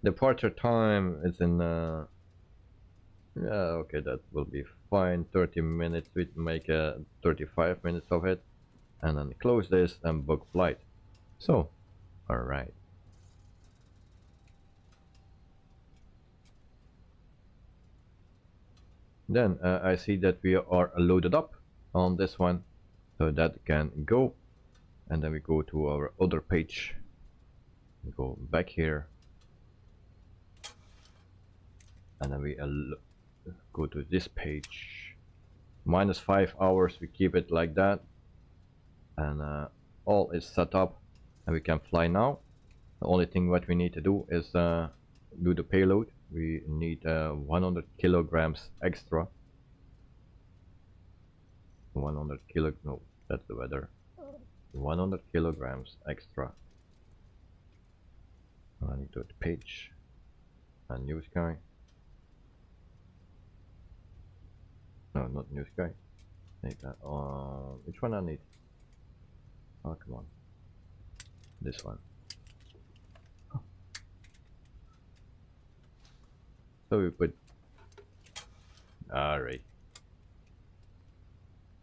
Departure time is in. Yeah, okay, that will be fine. 30 minutes. We make 35 minutes of it, and then close this and book flight. So, all right. Then I see that we are loaded up on this one, so that can go. And then we go to our other page. We go back here, and then we go to this page. -5 hours. We keep it like that, and all is set up, and we can fly now. The only thing what we need to do is do the payload. We need 100 kilograms extra. 100 kilo, no, that's the weather. 100 kilograms extra. I need to go to page and new sky. No, not new sky. Need that. Which one I need? Oh, come on. This one. So we put. Alright.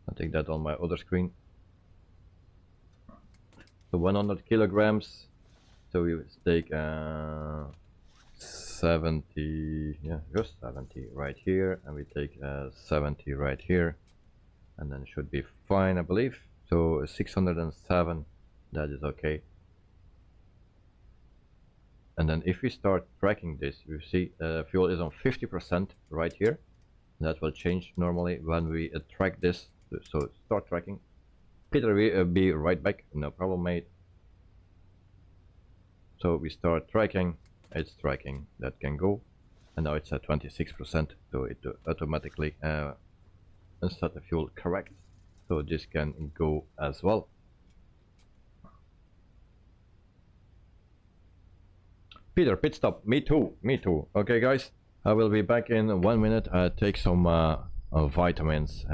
I'll take that on my other screen. So 100 kilograms. So we take 70, yeah, just 70 right here, and we take 70 right here, and then should be fine, I believe. So 607, that is okay. And then if we start tracking this, you see fuel is on 50% right here. That will change normally when we track this. So start tracking. Peter will be right back, no problem, mate. So we start tracking, it's tracking, that can go, and now it's at 26%, so it automatically set the fuel correct, so this can go as well. Peter, pit stop, me too, me too. Okay guys, I will be back in 1 minute. Take some vitamins,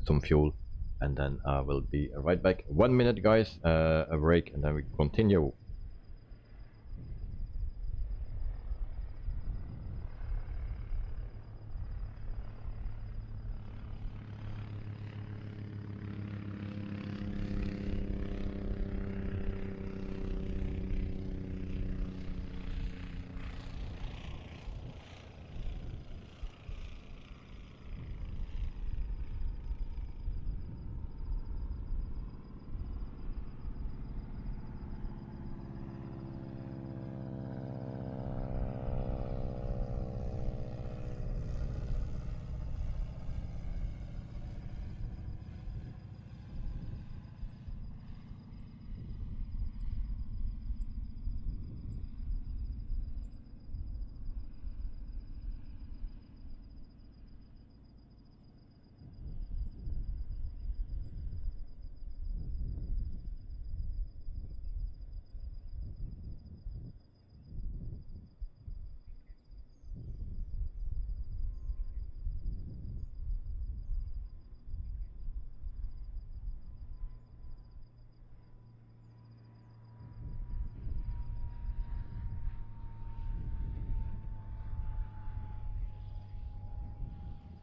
some fuel, and then I will be right back. 1 minute guys, a break, and then we continue.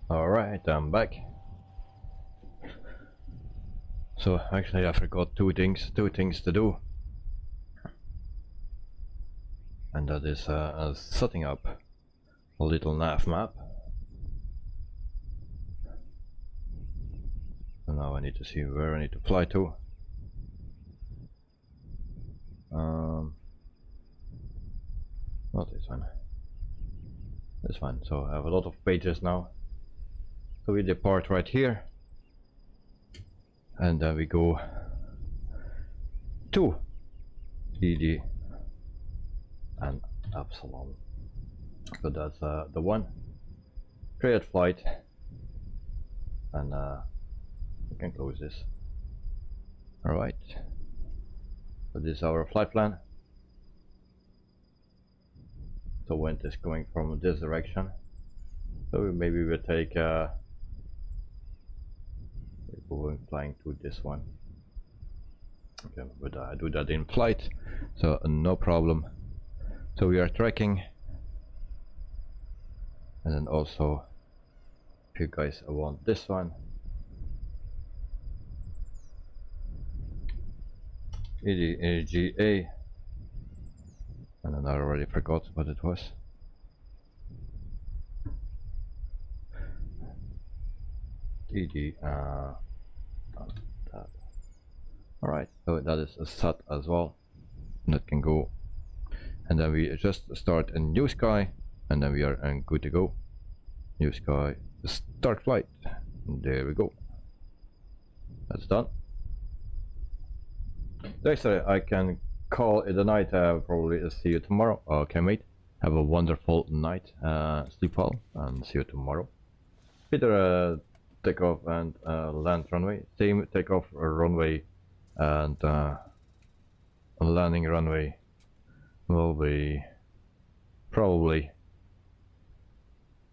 Alright, I'm back. So actually I forgot two things to do. And that is setting up a little nav map. So now I need to see where I need to fly to. Not this one. This one. So I have a lot of pages now. So we depart right here, and then we go to TD and Epsilon. So that's the one. Create flight. and we can close this. Alright, so this is our flight plan. So wind is going from this direction, so maybe we'll take we're going flying to this one. Okay, but I do that in flight, so no problem. So we are tracking, and then also if you guys want this one, EDGA, and then I already forgot what it was. TD that. Alright, so that is a SAT as well, that can go, and then we just start a new sky, and then we are good to go. New sky, start flight, and there we go. That's done. Actually, I can call it a night. Probably see you tomorrow. Okay, mate. Have a wonderful night. Sleep well, and see you tomorrow. Either takeoff and land runway. Same takeoff runway and landing runway will be probably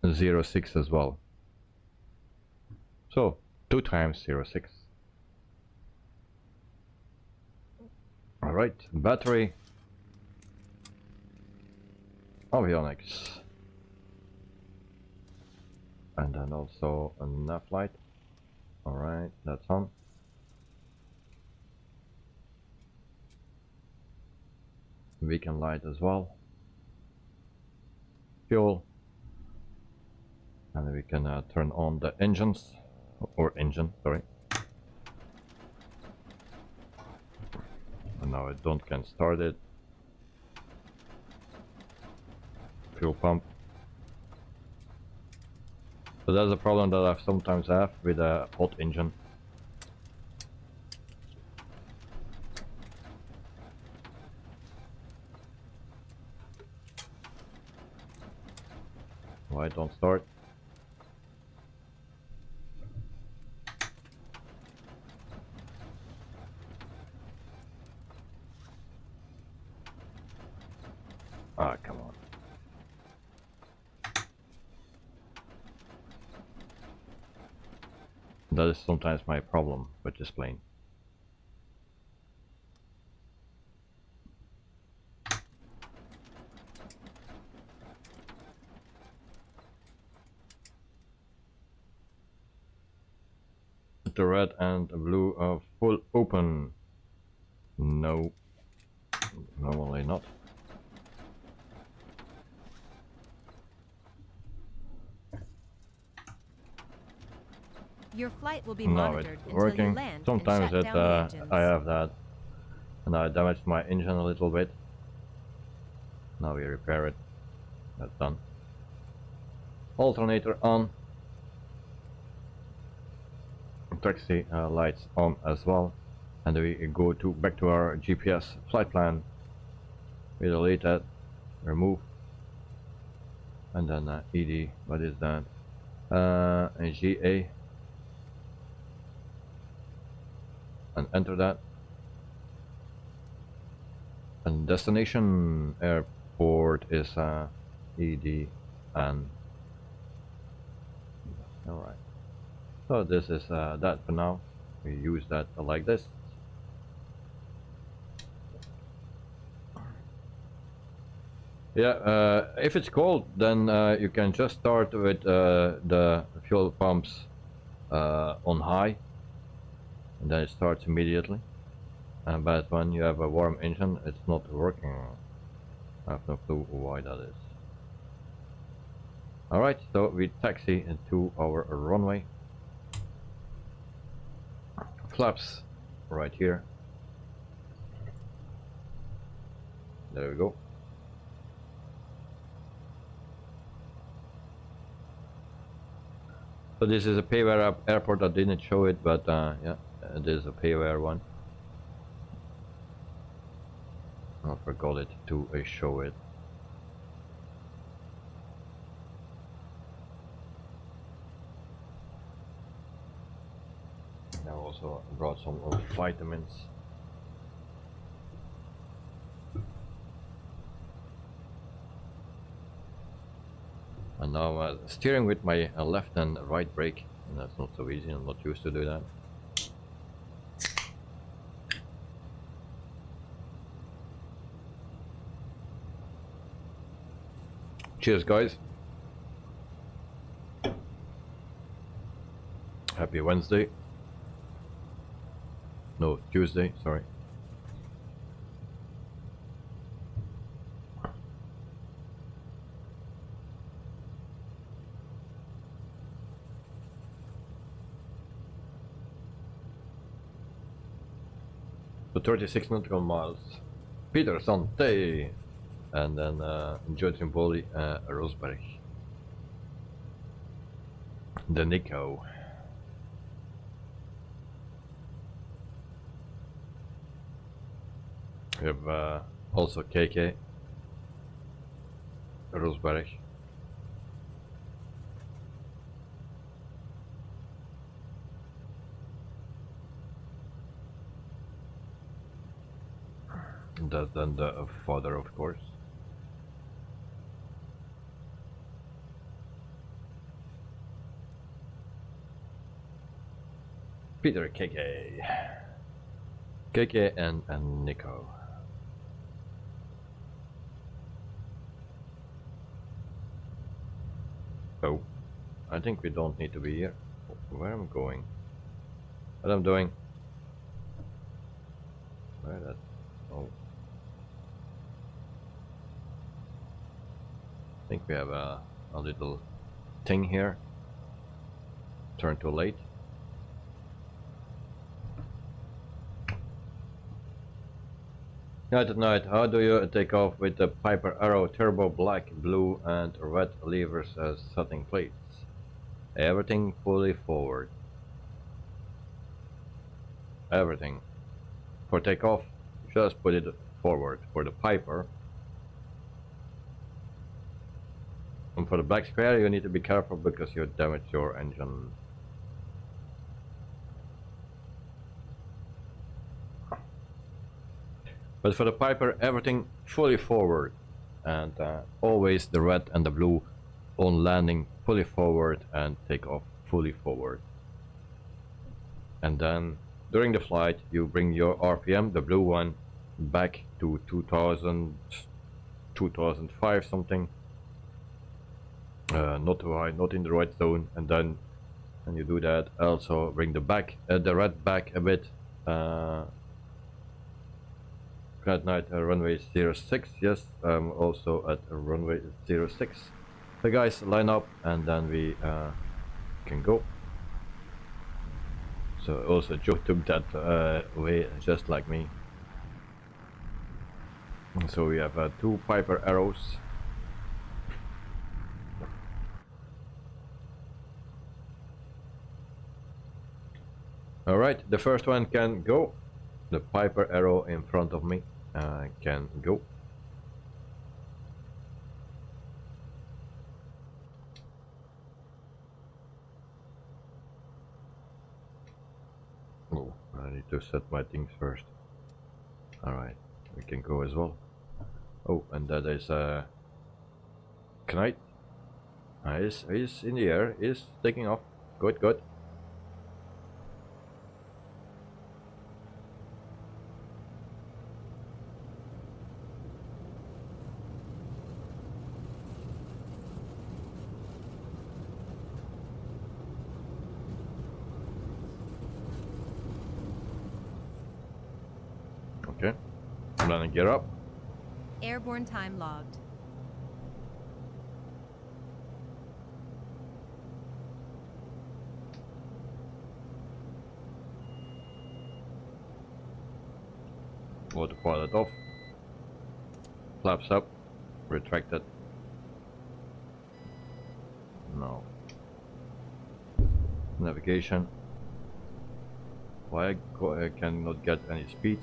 06 as well. So 2 times 06. Alright, battery, avionics, and then also a nav light. Alright, that's on. Beacon light as well. Fuel, and we can turn on the engines, or engine, sorry. And now I can start it. Fuel pump. So that's a problem that I sometimes have with a hot engine. Why don't start? Ah, come on. That is sometimes my problem with this plane. The red and the blue are full open. No, normally not. Your flight will be Now monitored it's until working. you land Sometimes and shut down the engines. I have that, and I damaged my engine a little bit. Now we repair it. That's done. Alternator on. Taxi lights on as well, and we go back to our GPS flight plan. We delete that, remove, and then ED. What is that? GA. And enter that, and destination airport is ED and alright, so this is that for now. We use that like this. Yeah, if it's cold, then you can just start with the fuel pumps on high, and then it starts immediately. But when you have a warm engine, it's not working. I have no clue why that is. Alright, so we taxi into our runway. Flaps right here. There we go. So this is a payware airport. I didn't show it, but yeah, this is a payware one. I forgot it to show it. also brought some vitamins. And now steering with my left and right brake, and that's not so easy. I'm not used to do that. Cheers, guys. Happy Wednesday. No, Tuesday, sorry. So 36 nautical miles. Peter Sante. And then enjoy Trimboli, Rosberg. The Nico. We have also KK, Rosberg. That's then the father, of course. Peter, KK and Nico. Oh, I think we don't need to be here. Where am I going? What I'm doing? Where that? Oh, I think we have a little thing here. Turn to late. Night at night, how do you take off with the Piper Arrow Turbo Black, Blue and Red levers as setting plates? Everything fully forward. Everything. For takeoff, just put it forward. For the Piper. And for the Black Square, you need to be careful because you damage your engine. But for the Piper, everything fully forward, and always the red and the blue on landing fully forward and take off fully forward. And then during the flight you bring your RPM, the blue one, back to 2000, 2005 something. Not too high, not in the right zone, and then when you do that, also bring the back, the red back a bit. At night, runway 06, yes, also at runway 06. The guys line up and then we can go. So also Joe took that way just like me. And so we have 2 Piper Arrows. Alright, the first one can go. The Piper Arrow in front of me can go. Oh, I need to set my things first. Alright, we can go as well. Oh, and that is Knight. He's in the air, he's taking off. Good, good. Okay, I'm gonna gear up. Airborne time logged. Autopilot off. Flaps up. Retracted. No. Navigation. Why I cannot get any speed?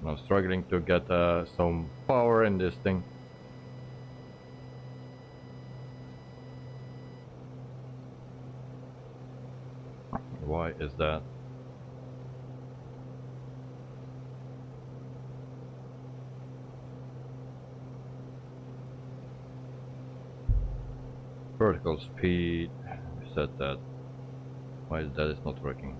I'm struggling to get some power in this thing. Why is that? Vertical speed, set that. Why is that is not working?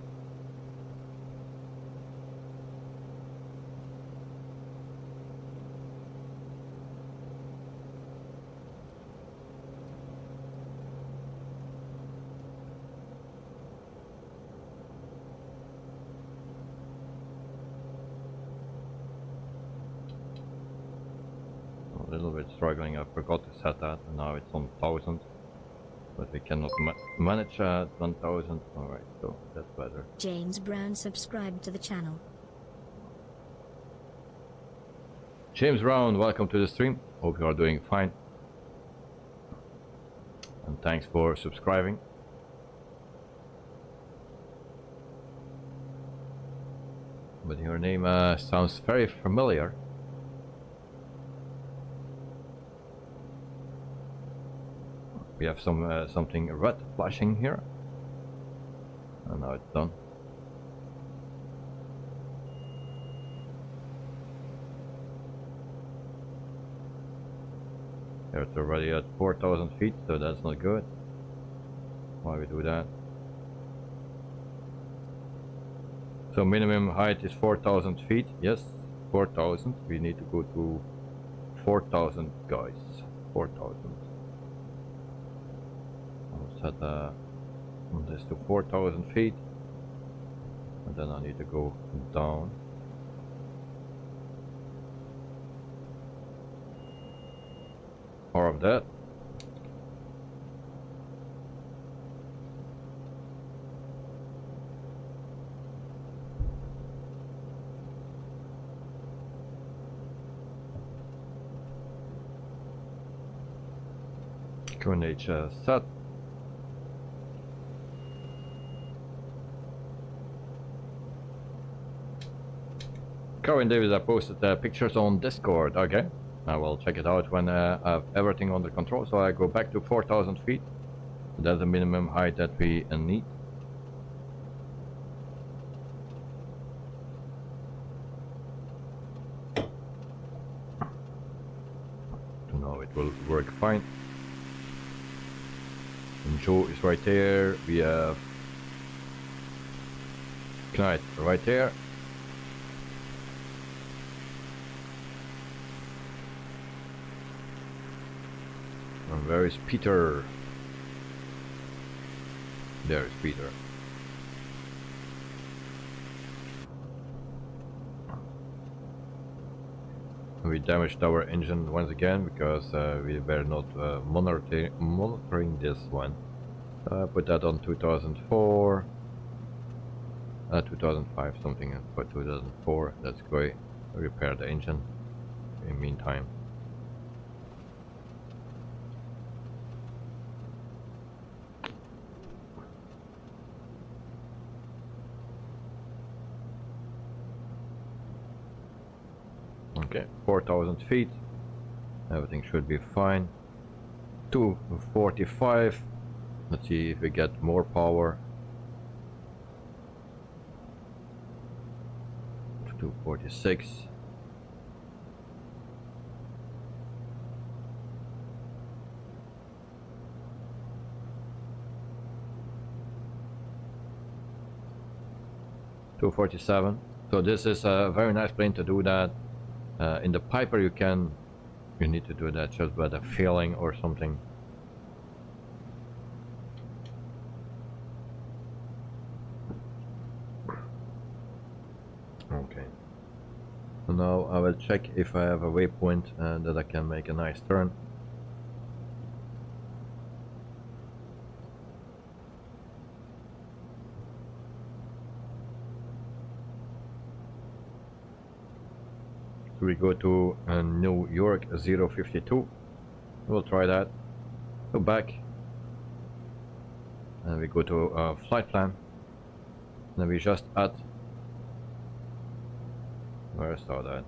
A little bit struggling, I forgot to set that, and now it's on 1000. But we cannot manage 1000. Alright, so that's better. James Brown subscribed to the channel. James Brown, welcome to the stream. Hope you are doing fine. And thanks for subscribing. But your name sounds very familiar. We have some something red flashing here, and now it's done. Here it's already at 4000 feet, so that's not good. Why we do that? So minimum height is 4000 feet. Yes, 4000. We need to go to 4000, guys. 4000. Set this to 4000 feet, and then I need to go down. More of that. QNH set. Cory and David, I posted pictures on Discord. Okay, I will check it out when I have everything under control. So I go back to 4000 feet. That's the minimum height that we need. So now it will work fine. And Joe is right there. We have Knight right there. And where is Peter? There is Peter. We damaged our engine once again because we were not monitoring this one. Put that on 2004, 2005 something, for 2004. That's great. Repair the engine in the meantime. Okay, 4000 feet. Everything should be fine. 245. Let's see if we get more power. 246. $247. So this is a very nice plane to do that. In the Piper you need to do that just by the feeling or something. Okay. So now I will check if I have a waypoint that I can make a nice turn. So we go to New York 052. We'll try that. Go back. And we go to flight plan. Then we just add Where I saw that?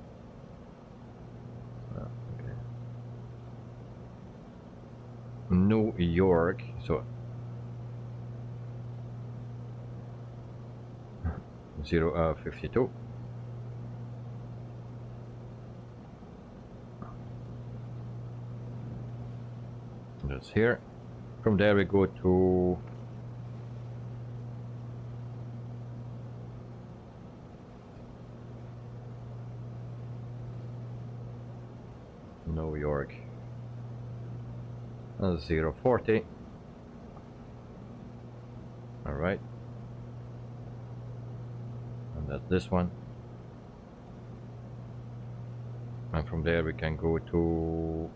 Oh, okay. New York. So 52. That's here. From there we go to New York. 040. All right. And that's this one. And from there we can go to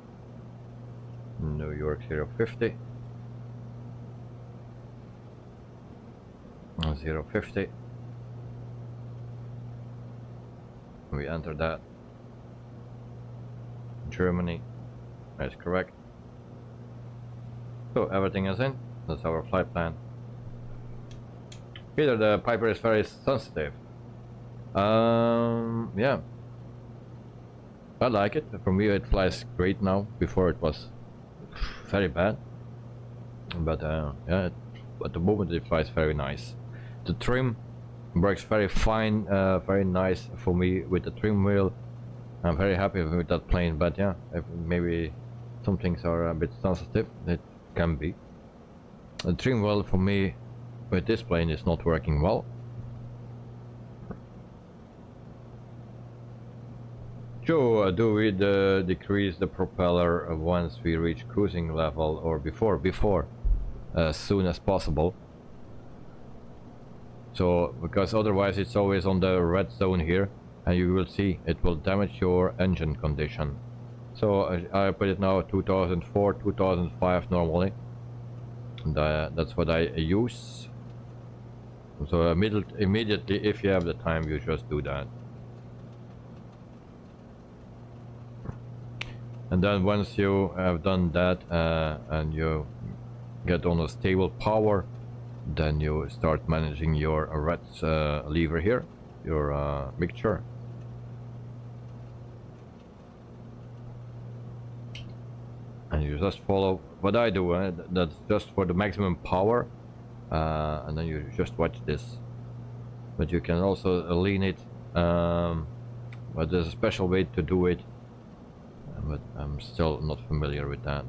New York 050. 050. We enter that. Germany. That's correct. So everything is in. That's our flight plan. Peter, the Piper is very sensitive. Yeah. I like it. For me it flies great now. Before it was very bad. But yeah, at the moment it flies very nice. The trim works very fine, very nice for me with the trim wheel. I'm very happy with that plane, but yeah, if maybe some things are a bit sensitive, it can be. The trim wheel for me with this plane is not working well. So do we decrease the propeller once we reach cruising level or before? Before, as soon as possible. So, because otherwise it's always on the red zone here, and you will see it will damage your engine condition. So I put it now 2004, 2005 normally. And that's what I use. So immediately, if you have the time, you just do that. And then once you have done that and you get on a stable power, then you start managing your red lever here, your mixture. And you just follow what I do, that's just for the maximum power, and then you just watch this. But you can also lean it, but there's a special way to do it, but I'm still not familiar with that.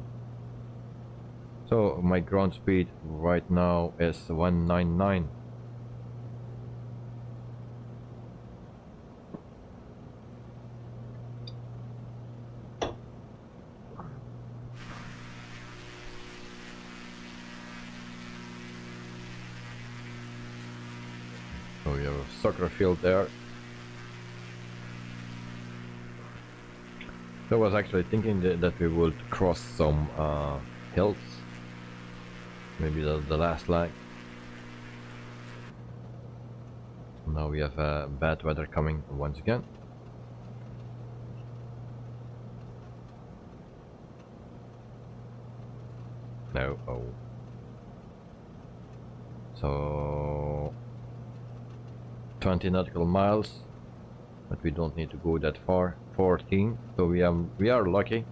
So my ground speed right now is 199. So we have a soccer field there. So I was actually thinking that we would cross some hills. Maybe the last leg. Now we have bad weather coming once again. No, oh. So 20 nautical miles, but we don't need to go that far. 14. So we are lucky.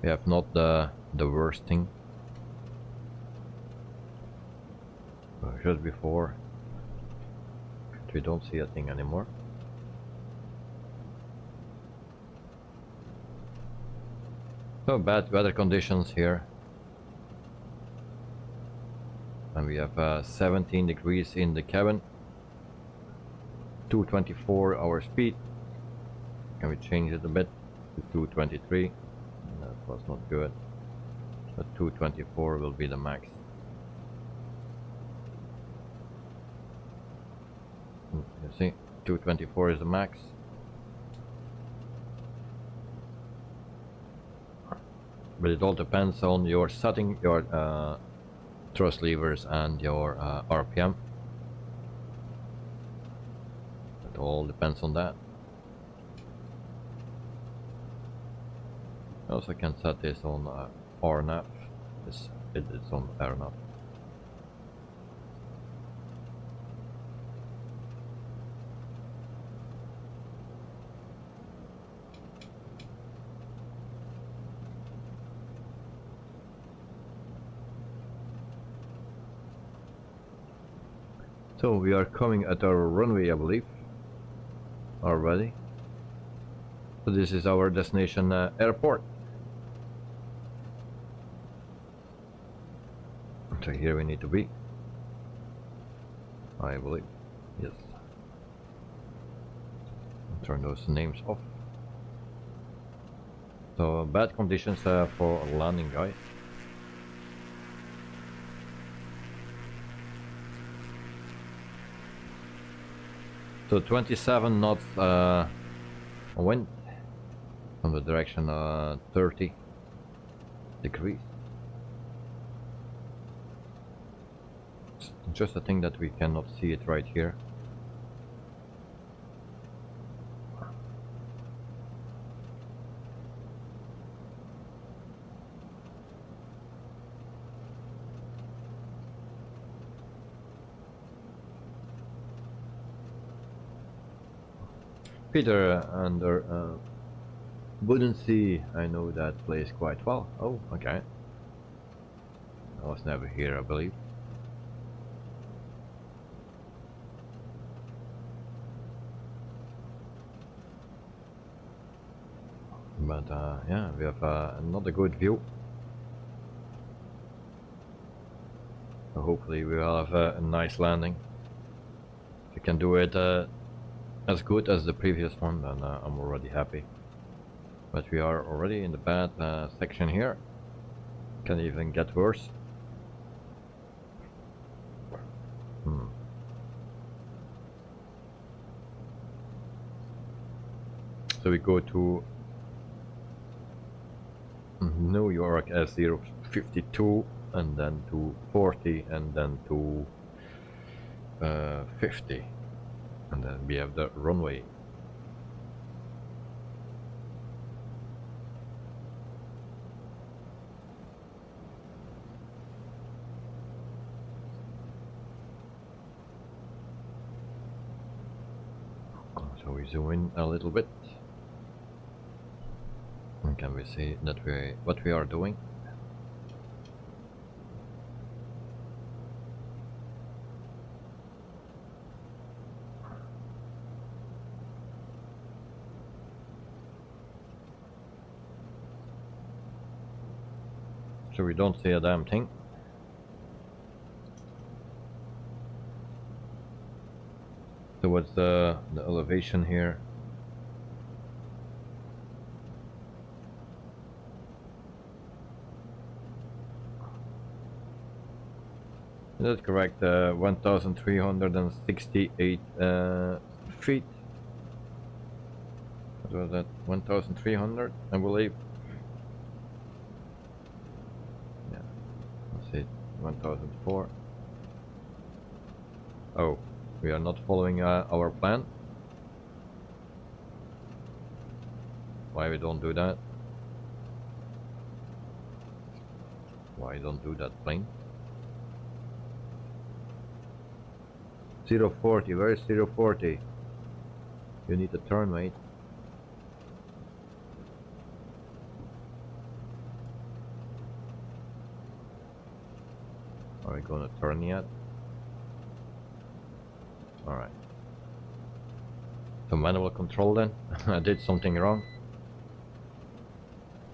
We have not the worst thing. Just before, we don't see a thing anymore. So bad weather conditions here, and we have 17 degrees in the cabin. 224 our speed. Can we change it a bit to 223? That was not good, but 224 will be the max. You see, 224 is the max. But it all depends on your setting, your thrust levers and your RPM. It all depends on that. I also can set this on RNAV. It is on RNAV. So we are coming at our runway, I believe, already. So this is our destination airport. So here we need to be, I believe. Yes. Turn those names off. So bad conditions for landing, guys. So 27 knots wind from the direction 30 degrees. It's just a thing that we cannot see it right here. Peter under Bonanza, I know that place quite well. Oh, okay. I was never here, I believe. But yeah, we have another good view. So hopefully we will have a nice landing. If we can do it as good as the previous one, then I'm already happy. But we are already in the bad section here. Can even get worse. So we go to New York S052, and then to 40, and then to 50, and then we have the runway. So we zoom in a little bit, and can we see that what we are doing? So we don't see a damn thing. So what's the elevation here? That's correct, 1,368 feet. What was that? 1,300, I believe. Yeah, let's see, 1,004. Oh, we are not following our plan. Why we don't do that? Why don't do that, plane? 040, where is 040? You need to turn, mate. Are we gonna turn yet? Alright. So manual control then. I did something wrong.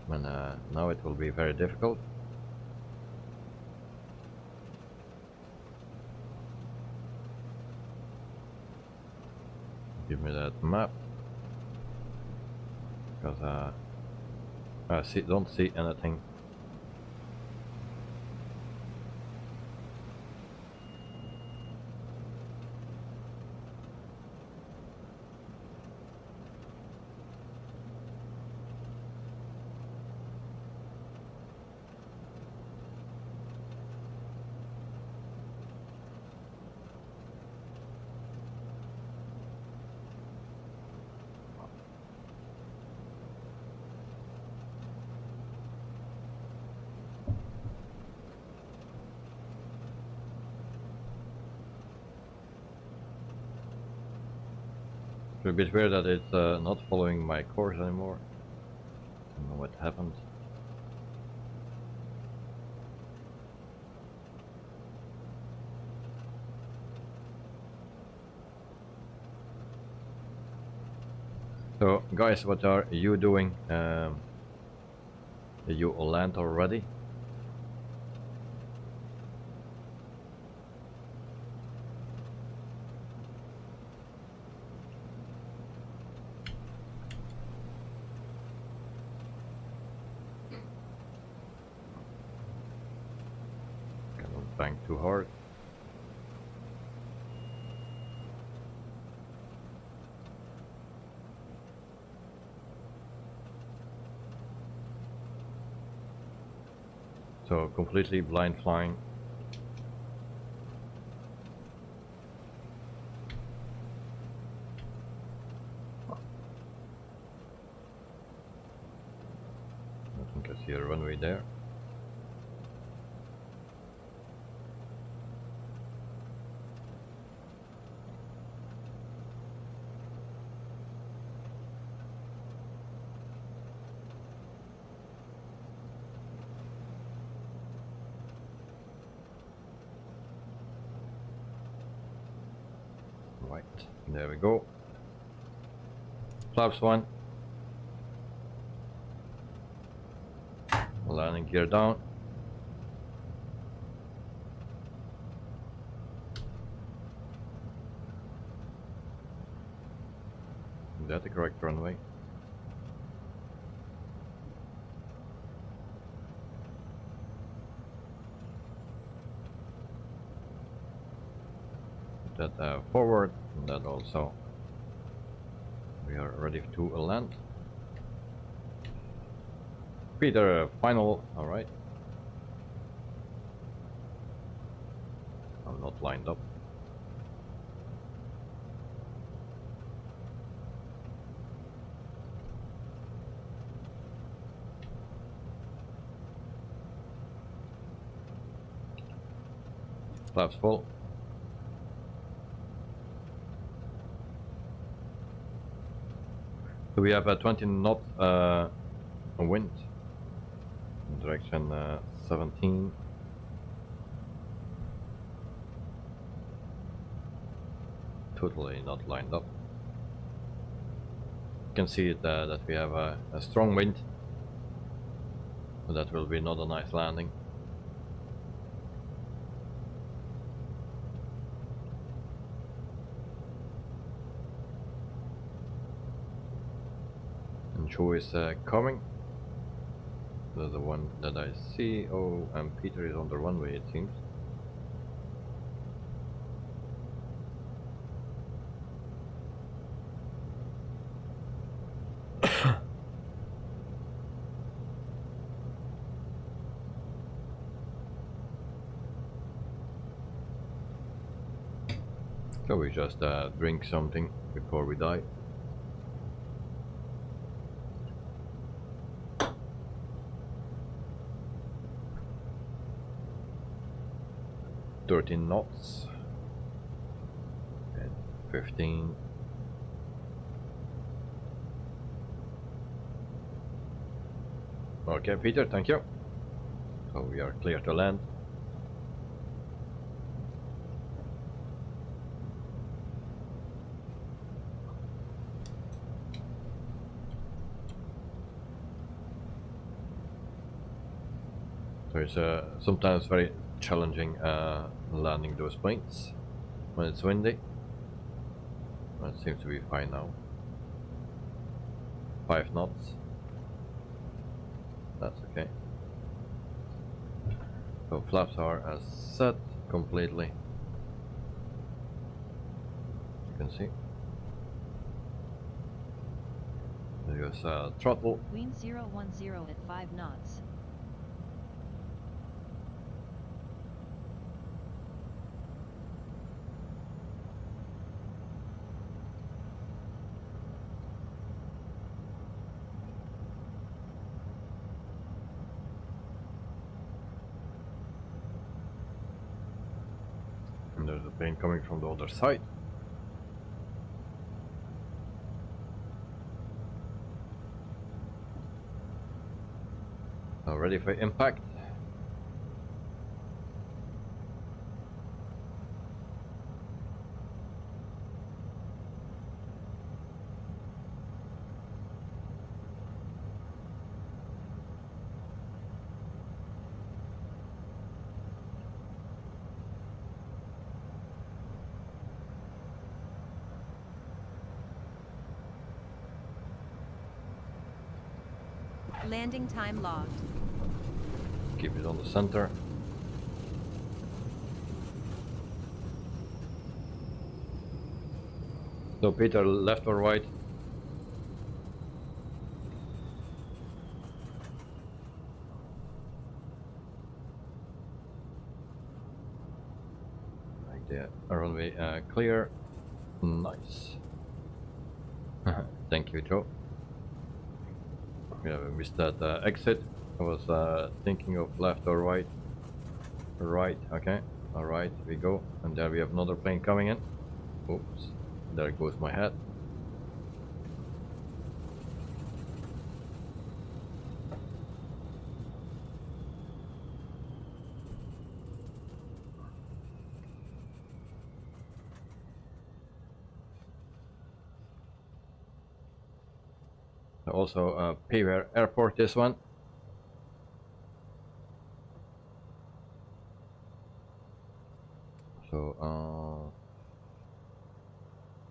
And now it will be very difficult. Give me that map. Because I don't see anything. It's a bit weird that it's not following my course anymore. I don't know what happened. So guys, what are you doing? Did you land already? Cannot bank too hard. So completely blind flying. I think I see a runway there. Right, there we go. Flaps 1. Landing gear down. Is that the correct runway? Put that forward, and that also. We are ready to land. Peter, final. All right. I'm not lined up. Flaps full. So we have a 20 knot wind. Direction 17. Totally not lined up. You can see it, that we have a strong wind. So that will be not a nice landing. And Joe is coming. That's the one that I see. Oh, and Peter is on the runway, it seems. So we just drink something before we die. "13 knots and 15. Okay, Peter, thank you. So we are clear to land. So it's sometimes very challenging landing those planes when it's windy. Well, it seems to be fine now. 5 knots. That's okay. So flaps are as set completely. You can see. There's throttle. Wind 010 at 5 knots. And there's a plane coming from the other side. Now ready for impact. Landing time logged. Keep it on the center. So Peter, left or right? Right there, runway clear. Nice. Thank you, Joe. Yeah, we missed that exit. I was thinking of left or right. Right, okay. Alright, we go. And there we have another plane coming in. Oops, there goes my head. Also Payware Airport, this one. So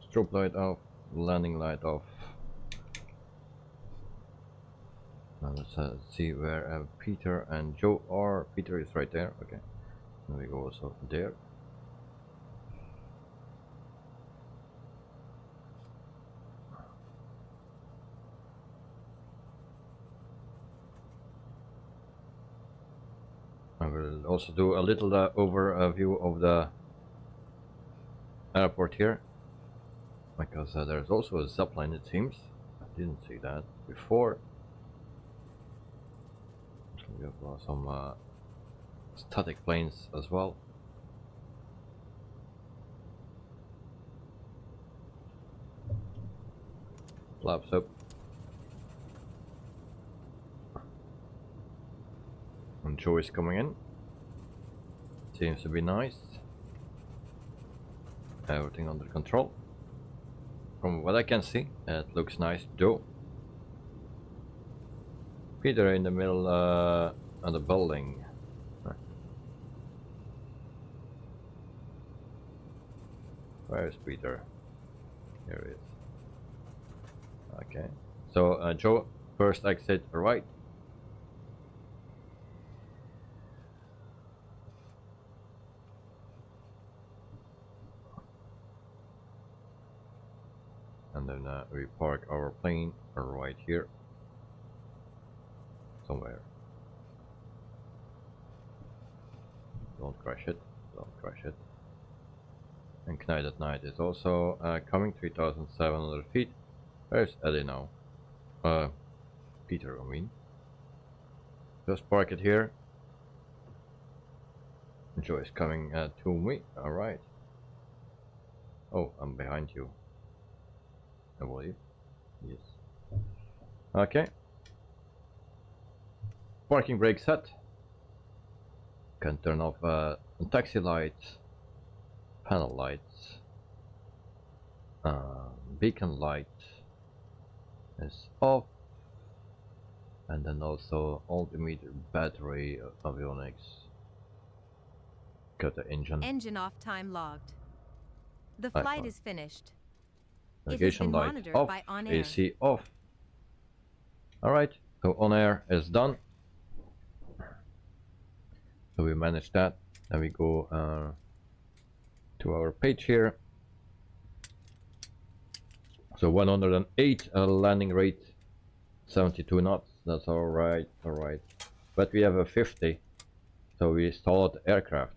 strobe light off, landing light off. Now let's see where Peter and Joe are. Peter is right there, okay. And we go also there. I will also do a little overview of the airport here, because there's also a zipline, it seems. I didn't see that before. We have some static planes as well. Flaps up. And Joe is coming in. Seems to be nice. Everything under control. From what I can see, it looks nice. Joe. Peter in the middle of the building. Where is Peter? Here he is. Okay. So Joe, first exit right. And then we park our plane right here. Somewhere. Don't crash it. Don't crash it. And Knight at Night is also coming, 3,700 feet. Where's Eddie now? Peter, I mean. Just park it here. Joe is coming to me. Alright. Oh, I'm behind you. I believe. Yes. Okay. Parking brake set. Can turn off taxi lights, panel lights, beacon light is off, and then also altimeter, battery, avionics. Got the engine. Engine off time logged. The flight is finished. Navigation light monitored off, by ONAIR. AC off. Alright, so ONAIR is done. So we managed that. Then we go to our page here. So 108 landing rate, 72 knots. That's alright, alright. But we have a 50, so we stalled the aircraft.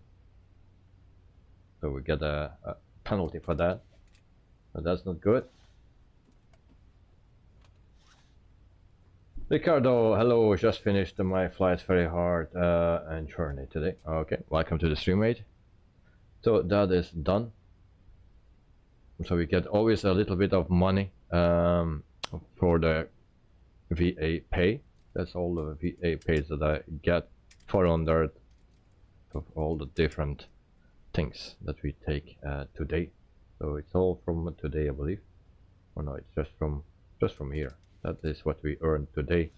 So we get a penalty for that. So that's not good. Ricardo, hello, just finished my flights very hard and journey today. Okay, welcome to the stream, mate. So that is done. So we get always a little bit of money for the VA pay. That's all the VA pays that I get, 400 of all the different things that we take today. So it's all from today, I believe. Or no, it's just from here. That is what we earned today.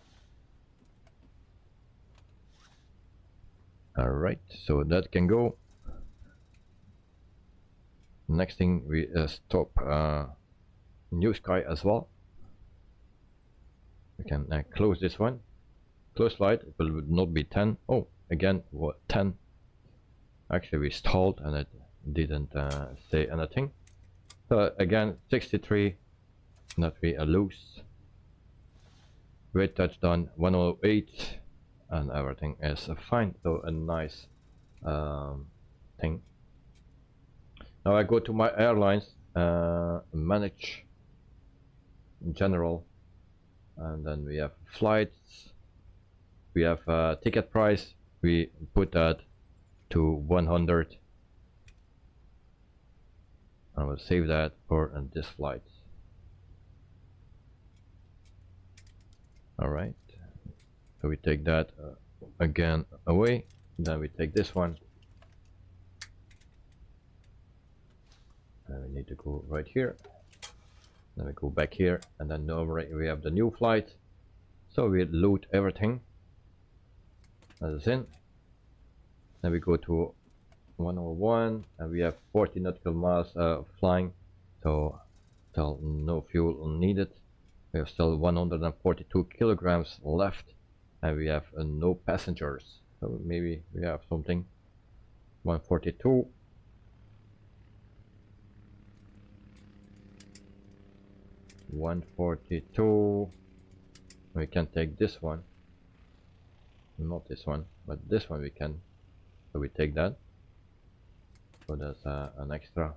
Alright, so that can go. Next thing, we stop New Sky as well. We can close this one. close flight, it will not be 10. Oh, again, what, 10? Actually, we stalled and it didn't say anything. So again, 63, that we lose. Weight touchdown 108, and everything is fine. So a nice thing. Now I go to my airlines, manage, general, and then we have flights. We have ticket price. We put that to 100. I will save that for this flight. Alright, so we take that again away, then we take this one, and we need to go right here, then we go back here, and then over we have the new flight, so we load everything that is in, then we go to 101, and we have 40 nautical miles flying, so still no fuel needed. We have still 142 kilograms left, and we have no passengers, so maybe we have something. 142, we can take this one, not this one, but this one we can, so we take that. So that's an extra.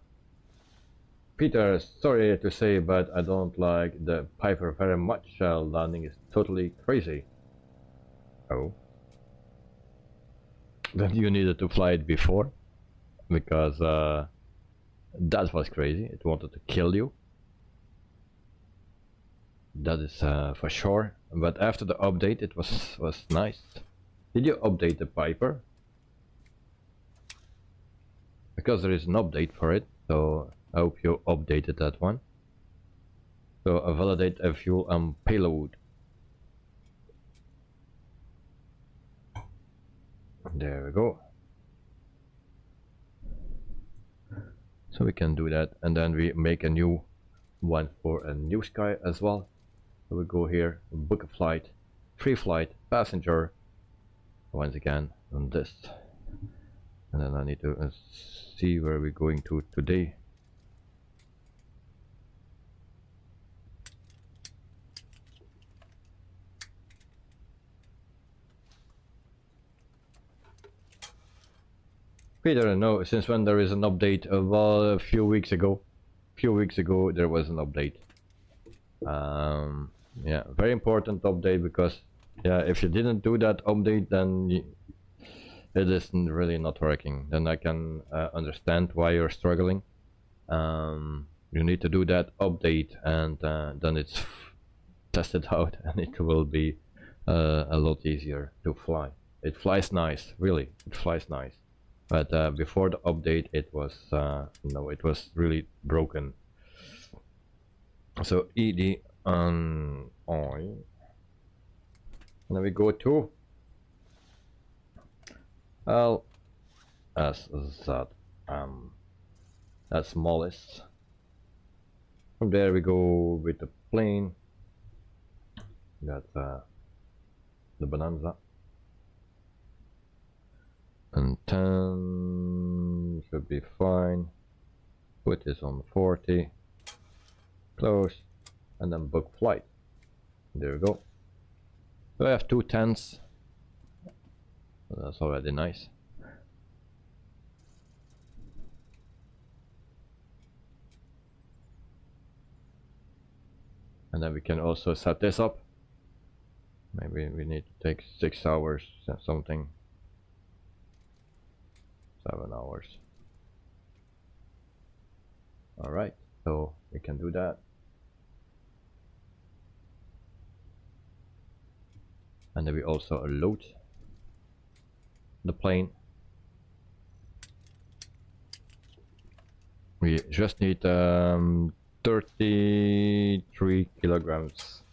Peter, sorry to say, but I don't like the Piper very much. Landing is totally crazy. Oh. Then you needed to fly it before, because that was crazy. It wanted to kill you. That is for sure. But after the update, it was nice. Did you update the Piper? Because there is an update for it, so I hope you updated that one. So validate a fuel and payload. There we go. So we can do that, and then we make a new one for a new sky as well. So we go here, book a flight, free flight, passenger, once again on this, and then I need to see where we're going to today. Peter, no, since when there is an update? Well, a few weeks ago there was an update. Yeah, very important update, because yeah, if you didn't do that update, then it isn't really not working. Then I can understand why you're struggling. You need to do that update, and then it's tested out, and it will be a lot easier to fly. It flies nice, really, it flies nice. But before the update, it was no, it was really broken. So ed on oil, and then we go to LSZ, that's smallest. From there we go with the plane. That's the Bonanza. And 10 should be fine. Put this on 40. Close. And then book flight. There we go. So I have 2 10s. So that's already nice. And then we can also set this up. Maybe we need to take 6 hours or something. 7 hours. Alright, so we can do that. And then we also load the plane. We just need 33 kilograms.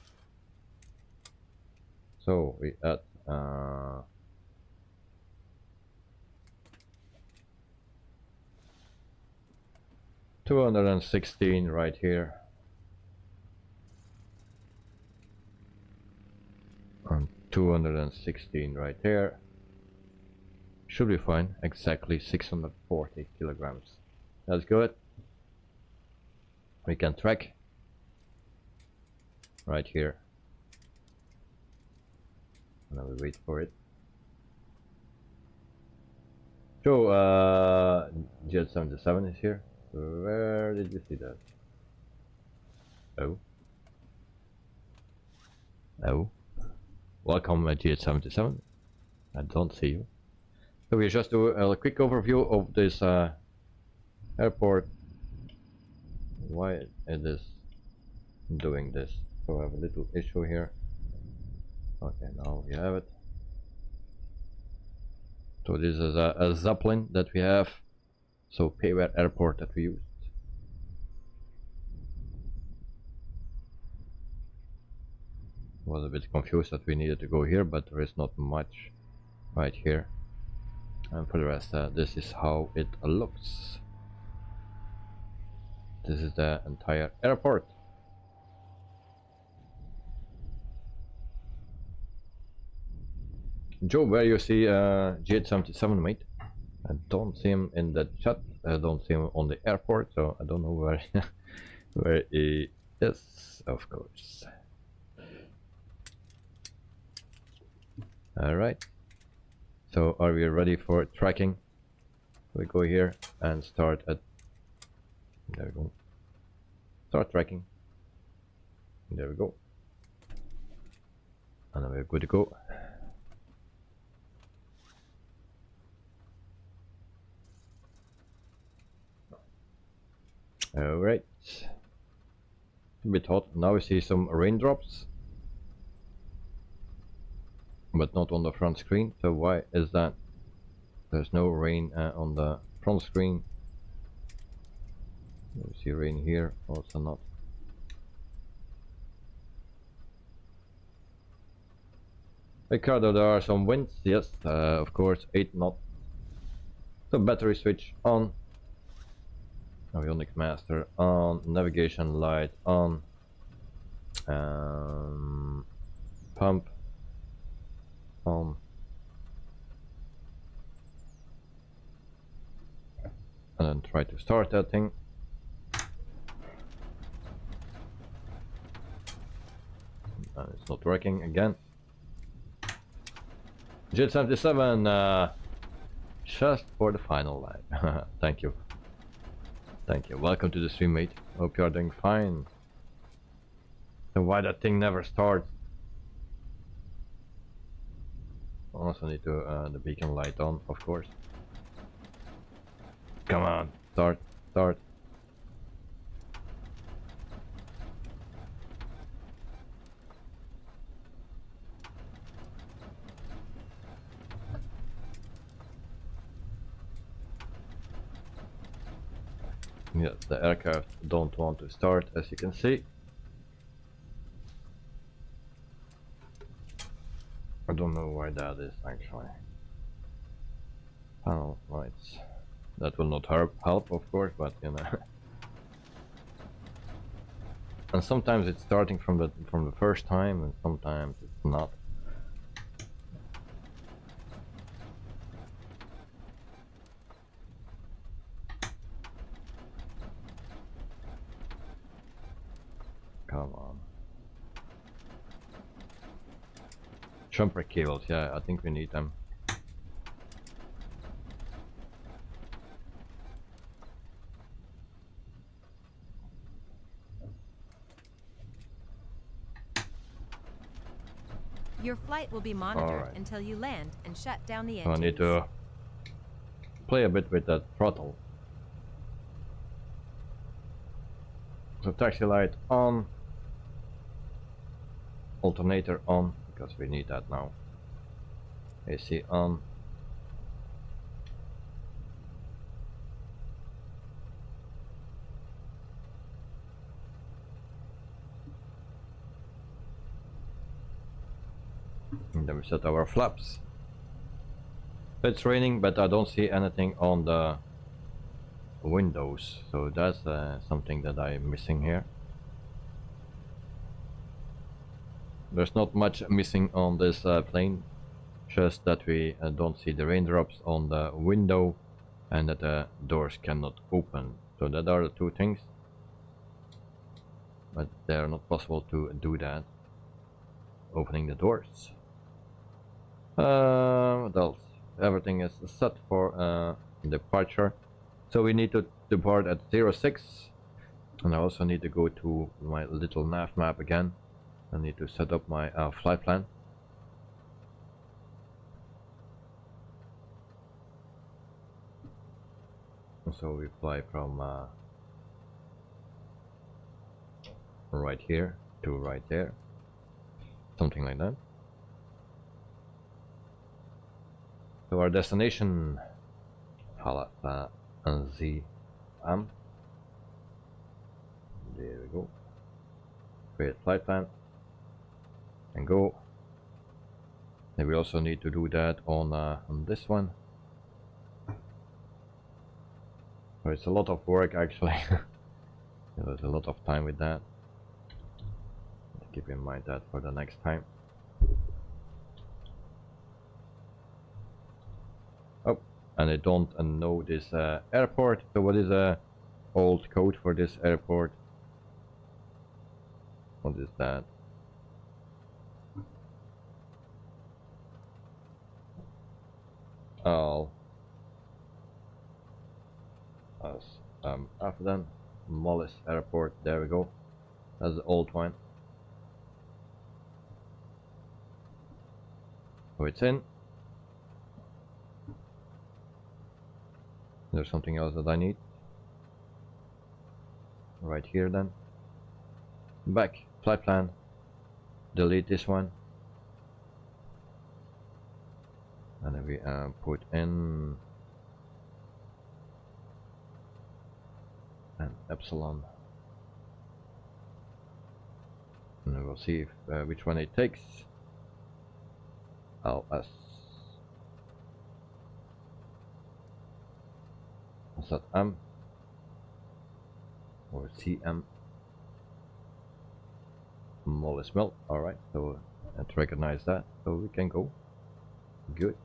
So we add 216 right here, and 216 right there. Should be fine. Exactly 640 kilograms. That's good. We can track right here. And then we wait for it. So Jet77 is here. Where did you see that? Oh. Oh. Welcome Jet77. I don't see you. So we just do a quick overview of this airport. Why it is doing this. So I have a little issue here. Okay, now we have it. So this is a Zeppelin that we have. So payware airport that we used. Was a bit confused that we needed to go here, but there is not much right here. And for the rest, this is how it looks. This is the entire airport. Joe, where you see Jet77, mate? I don't see him in the chat. I don't see him on the airport, so I don't know where where he is. Of course. All right. So, are we ready for tracking? We go here and start at. There we go. Start tracking. There we go. And then we're good to go. Alright. A bit hot. Now we see some raindrops. But not on the front screen. So why is that? There's no rain on the front screen. We see rain here, also not. Ricardo, there are some winds. Yes, of course, 8 knots. So battery switch on. Avionics master on, navigation light on, pump on, and then try to start that thing. And it's not working again. Jet77, just for the final line. Thank you. Thank you. Welcome to the stream, mate. Hope you are doing fine. So why that thing never starts? Also need to the beacon light on, of course. Come on, start, start. Yes, the aircraft don't want to start, as you can see. I don't know why that is actually. Panel lights. That will not help, of course, but you know. And sometimes it's starting from the first time, and sometimes it's not. Come on. Jumper cables, yeah, I think we need them. Your flight will be monitored Alright. until you land and shut down the So I engines. need to play a bit with that throttle. So taxi light on. Alternator on, because we need that now. AC on. And then we set our flaps. It's raining, but I don't see anything on the windows, so that's something that I'm missing here. There's not much missing on this plane, just that we don't see the raindrops on the window and that the doors cannot open. So that are the two things, but they are not possible to do that, opening the doors. What else? Everything is set for departure, so we need to depart at 06, and I also need to go to my little nav map again. I need to set up my flight plan. So we fly from right here to right there, something like that. So our destination, Halaf ZM. There we go. Create flight plan and go. And we also need to do that on this one. So it's a lot of work actually. There's a lot of time with that. Keep in mind that for the next time. Oh, and I don't know this airport. So what is the old code for this airport? What is that? I'll after then Mollis Airport. There we go. That's the old one. So it's in. There's something else that I need. Right here then. Back, flight plan. Delete this one. And then we put in an epsilon. And then we'll see if, which one it takes. LS. Is that M or CM? Mollis Mill. Alright, so let's recognize that, so we can go. Good.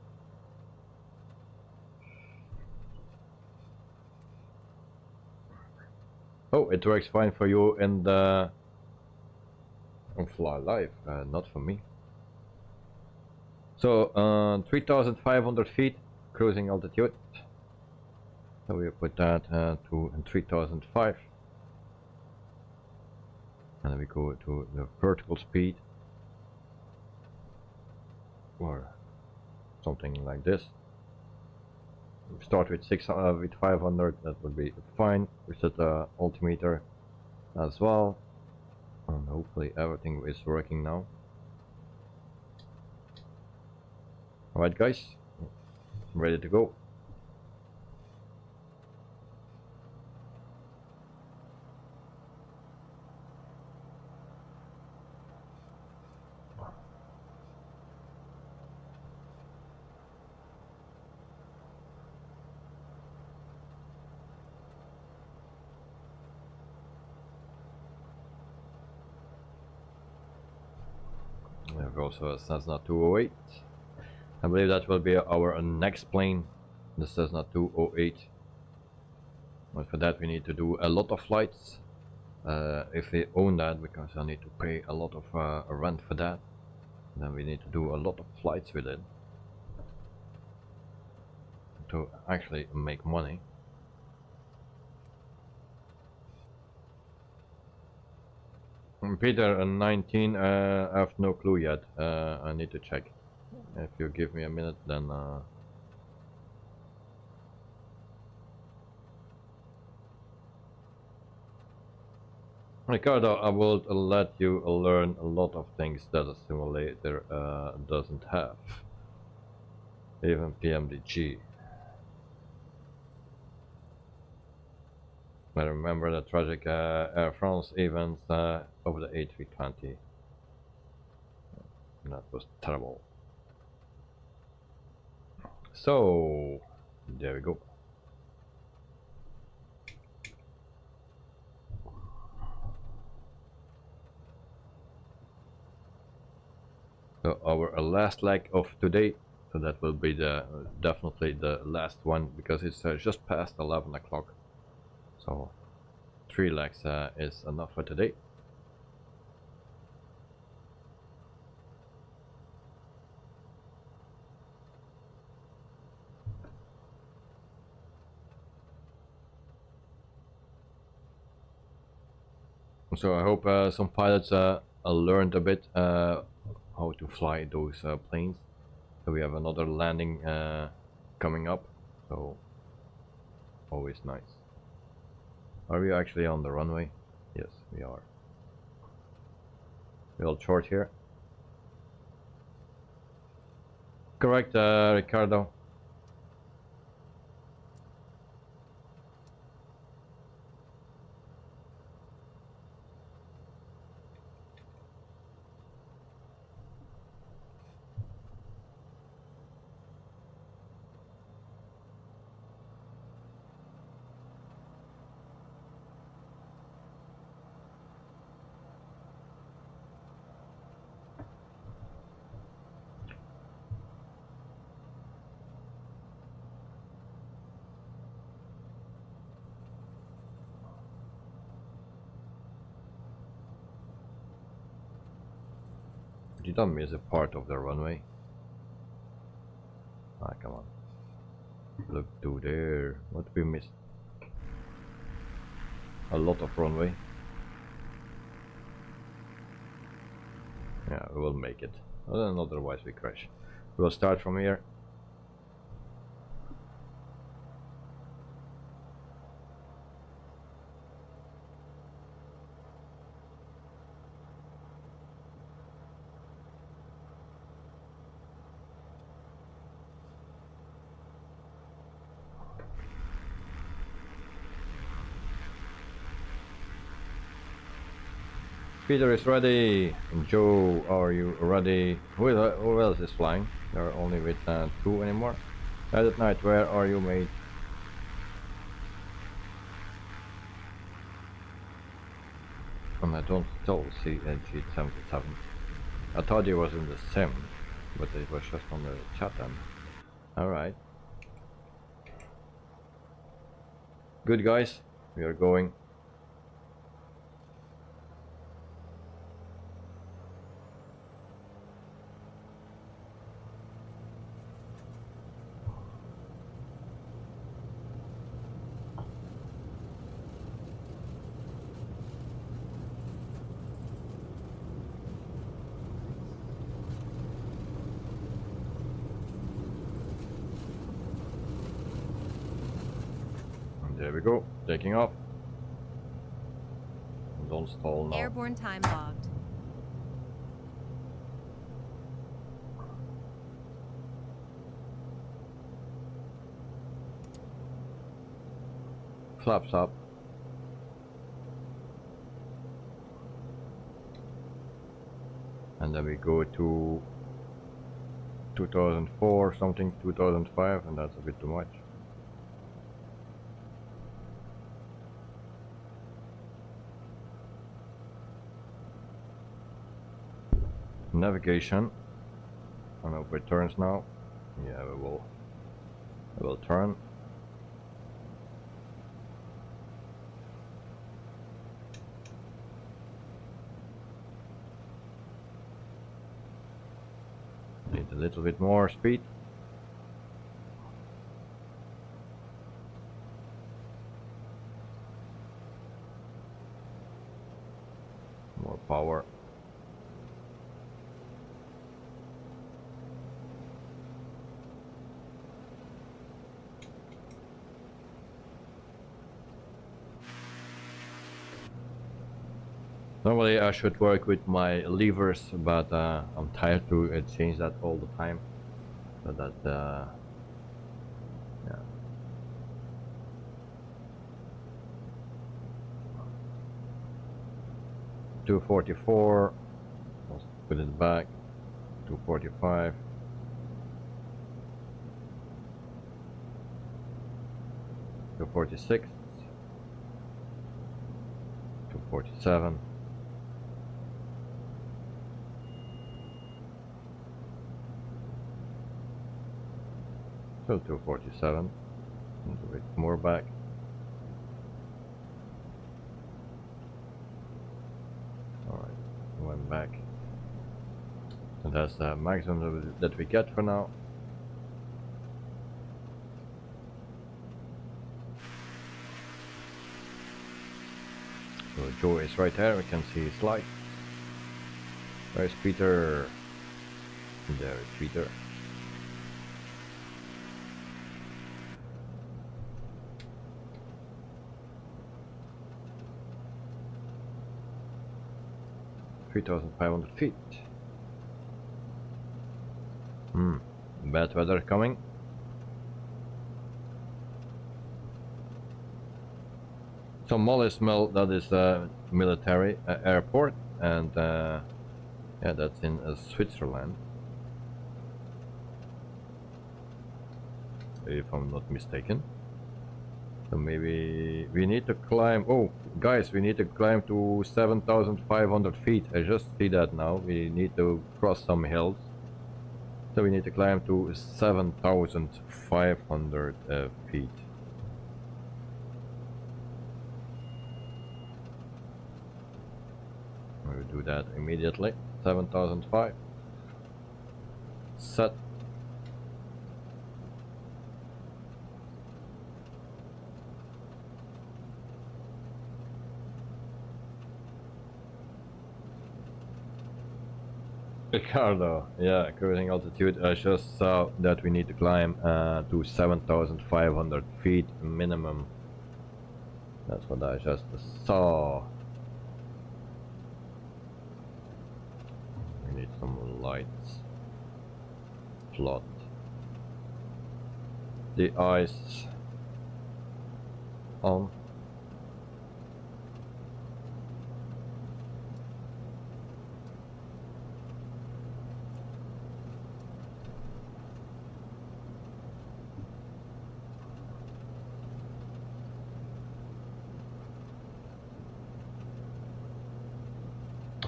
Oh, it works fine for you in the Fly Live, not for me. So 3,500 feet cruising altitude. So we put that to 3005, and then we go to the vertical speed or something like this. We start with 500. That would be fine. We set the altimeter as well, and hopefully everything is working now. Alright guys, ready to go. We have also a Cessna 208. I believe that will be our next plane, the Cessna 208. But for that we need to do a lot of flights. If we own that, because I need to pay a lot of rent for that. Then we need to do a lot of flights with it to actually make money. Peter 19, I have no clue yet. I need to check. If you give me a minute, then Ricardo, I will let you learn a lot of things that a simulator doesn't have. Even PMDG. I remember the tragic Air France events over the A320. That was terrible. So, there we go. So our last leg of today, so that will be the definitely the last one, because it's just past 11 o'clock. So 3 legs is enough for today. So I hope some pilots learned a bit how to fly those planes. So we have another landing coming up, so always nice. Are we actually on the runway? Yes, we are. Real short here. Correct, Ricardo. Did I miss a part of the runway? Ah, come on. Look to there. What we missed? A lot of runway. Yeah, we will make it. Otherwise we crash. We'll start from here. Peter is ready. Joe, are you ready? Who else is flying? There are only with 2 anymore. At night, where are you, mate? And I don't still see a G77. I thought it was in the sim, but it was just on the chat then. Alright. Good guys, we are going. There we go, taking off. Don't stall now. Airborne time logged. Flaps up. And then we go to 2004 something, 2005, and that's a bit too much. Navigation. I don't know if it turns now. Yeah, we will turn. Need a little bit more speed. More power. Normally I should work with my levers, but I'm tired to change that all the time. So that yeah. $244. Let's put it back. $245. $246. $247. Still 247. A bit more back. Alright, went back. And that's the maximum that we get for now. So Joe is right there, we can see his light. Where's Peter? There is Peter. $3,500 feet. Bad weather coming. So Mollis Mill, that is a military airport, and yeah, that's in Switzerland, if I'm not mistaken. So maybe we need to climb. Oh, guys, we need to climb to 7,500 feet. I just see that now. We need to cross some hills. So we need to climb to 7,500 feet. We'll do that immediately. 7,005. Set. Ricardo, yeah, cruising altitude. I just saw that we need to climb to 7,500 feet minimum. That's what I just saw. We need some lights. Plot. The ice on.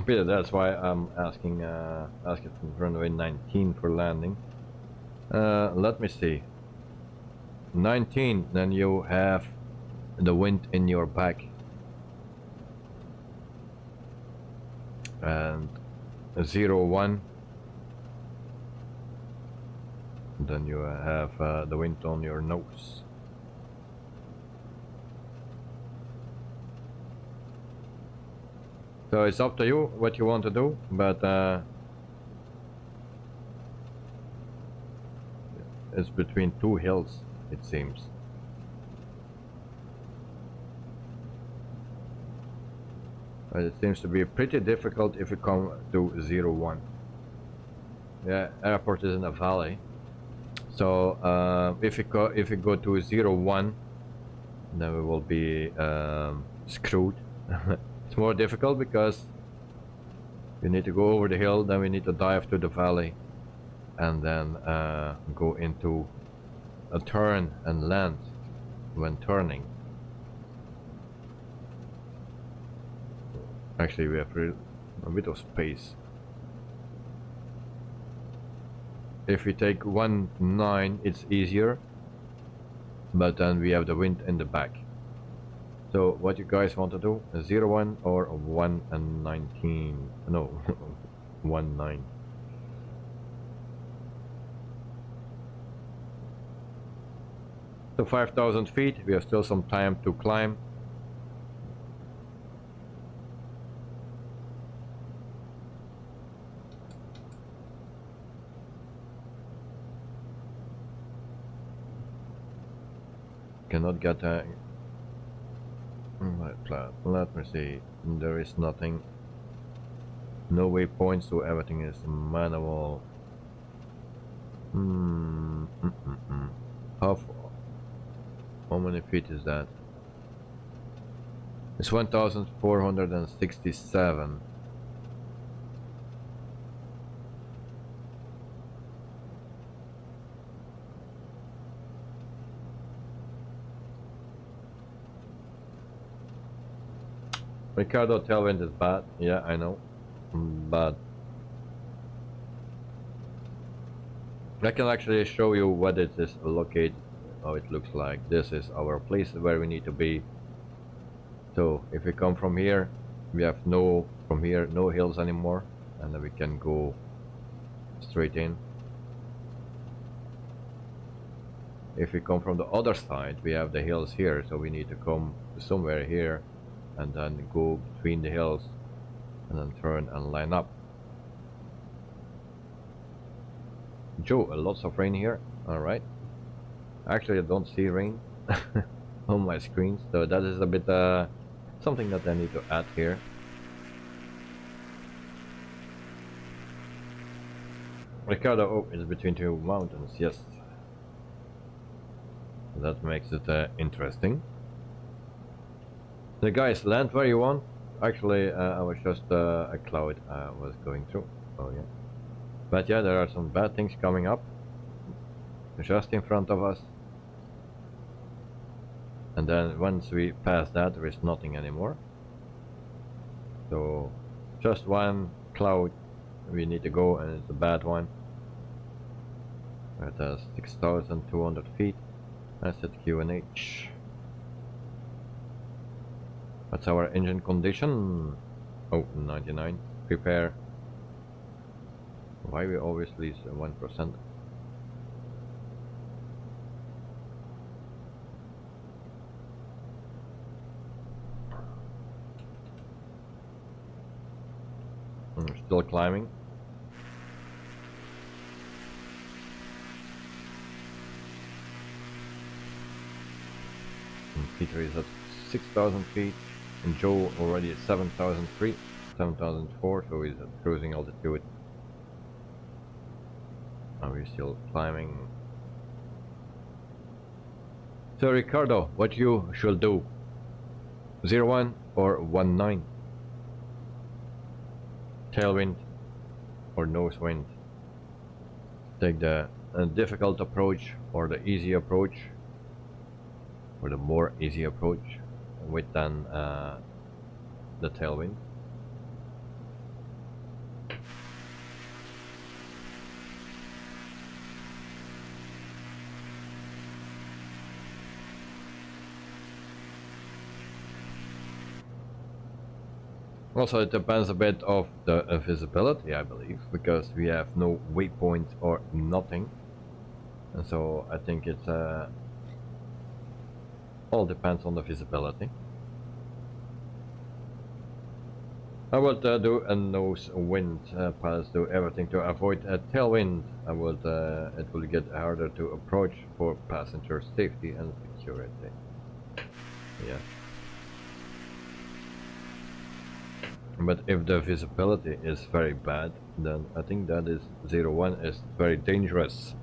Peter, that's why I'm asking from runway 19 for landing. Let me see. 19, then you have the wind in your back. And 01, then you have the wind on your nose. So it's up to you what you want to do, but it's between two hills, it seems. But it seems to be pretty difficult if you come to 01. Yeah, airport is in a valley. So if you go to 01, then we will be screwed. It's more difficult because you need to go over the hill, then we need to dive to the valley, and then go into a turn and land when turning. Actually, we have a bit of space. If we take 1-9, it's easier, but then we have the wind in the back. So what you guys want to do? 01 or 1 and 19? No, 1-9. So 5,000 feet. We have still some time to climb. Cannot get a. Let me see. There is nothing. No waypoints, so everything is manual. How many feet is that? It's 1,467. Ricardo, tailwind is bad. Yeah, I know. But I can actually show you what it is located, how it looks like. This is our place where we need to be. So if we come from here, we have from here no hills anymore, and then we can go straight in. If we come from the other side, we have the hills here, so we need to come somewhere here and then go between the hills and then turn and line up. Joe, lots of rain here. Alright. Actually, I don't see rain on my screen, so that is a bit something that I need to add here. Ricardo, oh, it's between two mountains, yes. That makes it interesting. The guys, land where you want. Actually, I was just a cloud I was going through. Oh yeah. But yeah, there are some bad things coming up. Just in front of us. And then once we pass that, there is nothing anymore. So, just one cloud we need to go, and it's a bad one. At 6,200 feet. I said QNH. What's our engine condition? Oh, 99. Prepare. Why we always lose 1%? Still climbing. Peter is at 6,000 feet, and Joe already at 7,003, 7,004, so he's at cruising altitude. And we're still climbing. So Ricardo, what you should do? 01 or 19? Tailwind or nose wind? Take the difficult approach or the easy approach, or the more easy approach with then the tailwind. Also, it depends a bit of the visibility, I believe, because we have no waypoint or nothing, and so I think it's all depends on the visibility. I will do a nose wind pass, do everything to avoid a tailwind. I will it will get harder to approach for passenger safety and security. Yeah. But if the visibility is very bad, then I think that is 01 is very dangerous.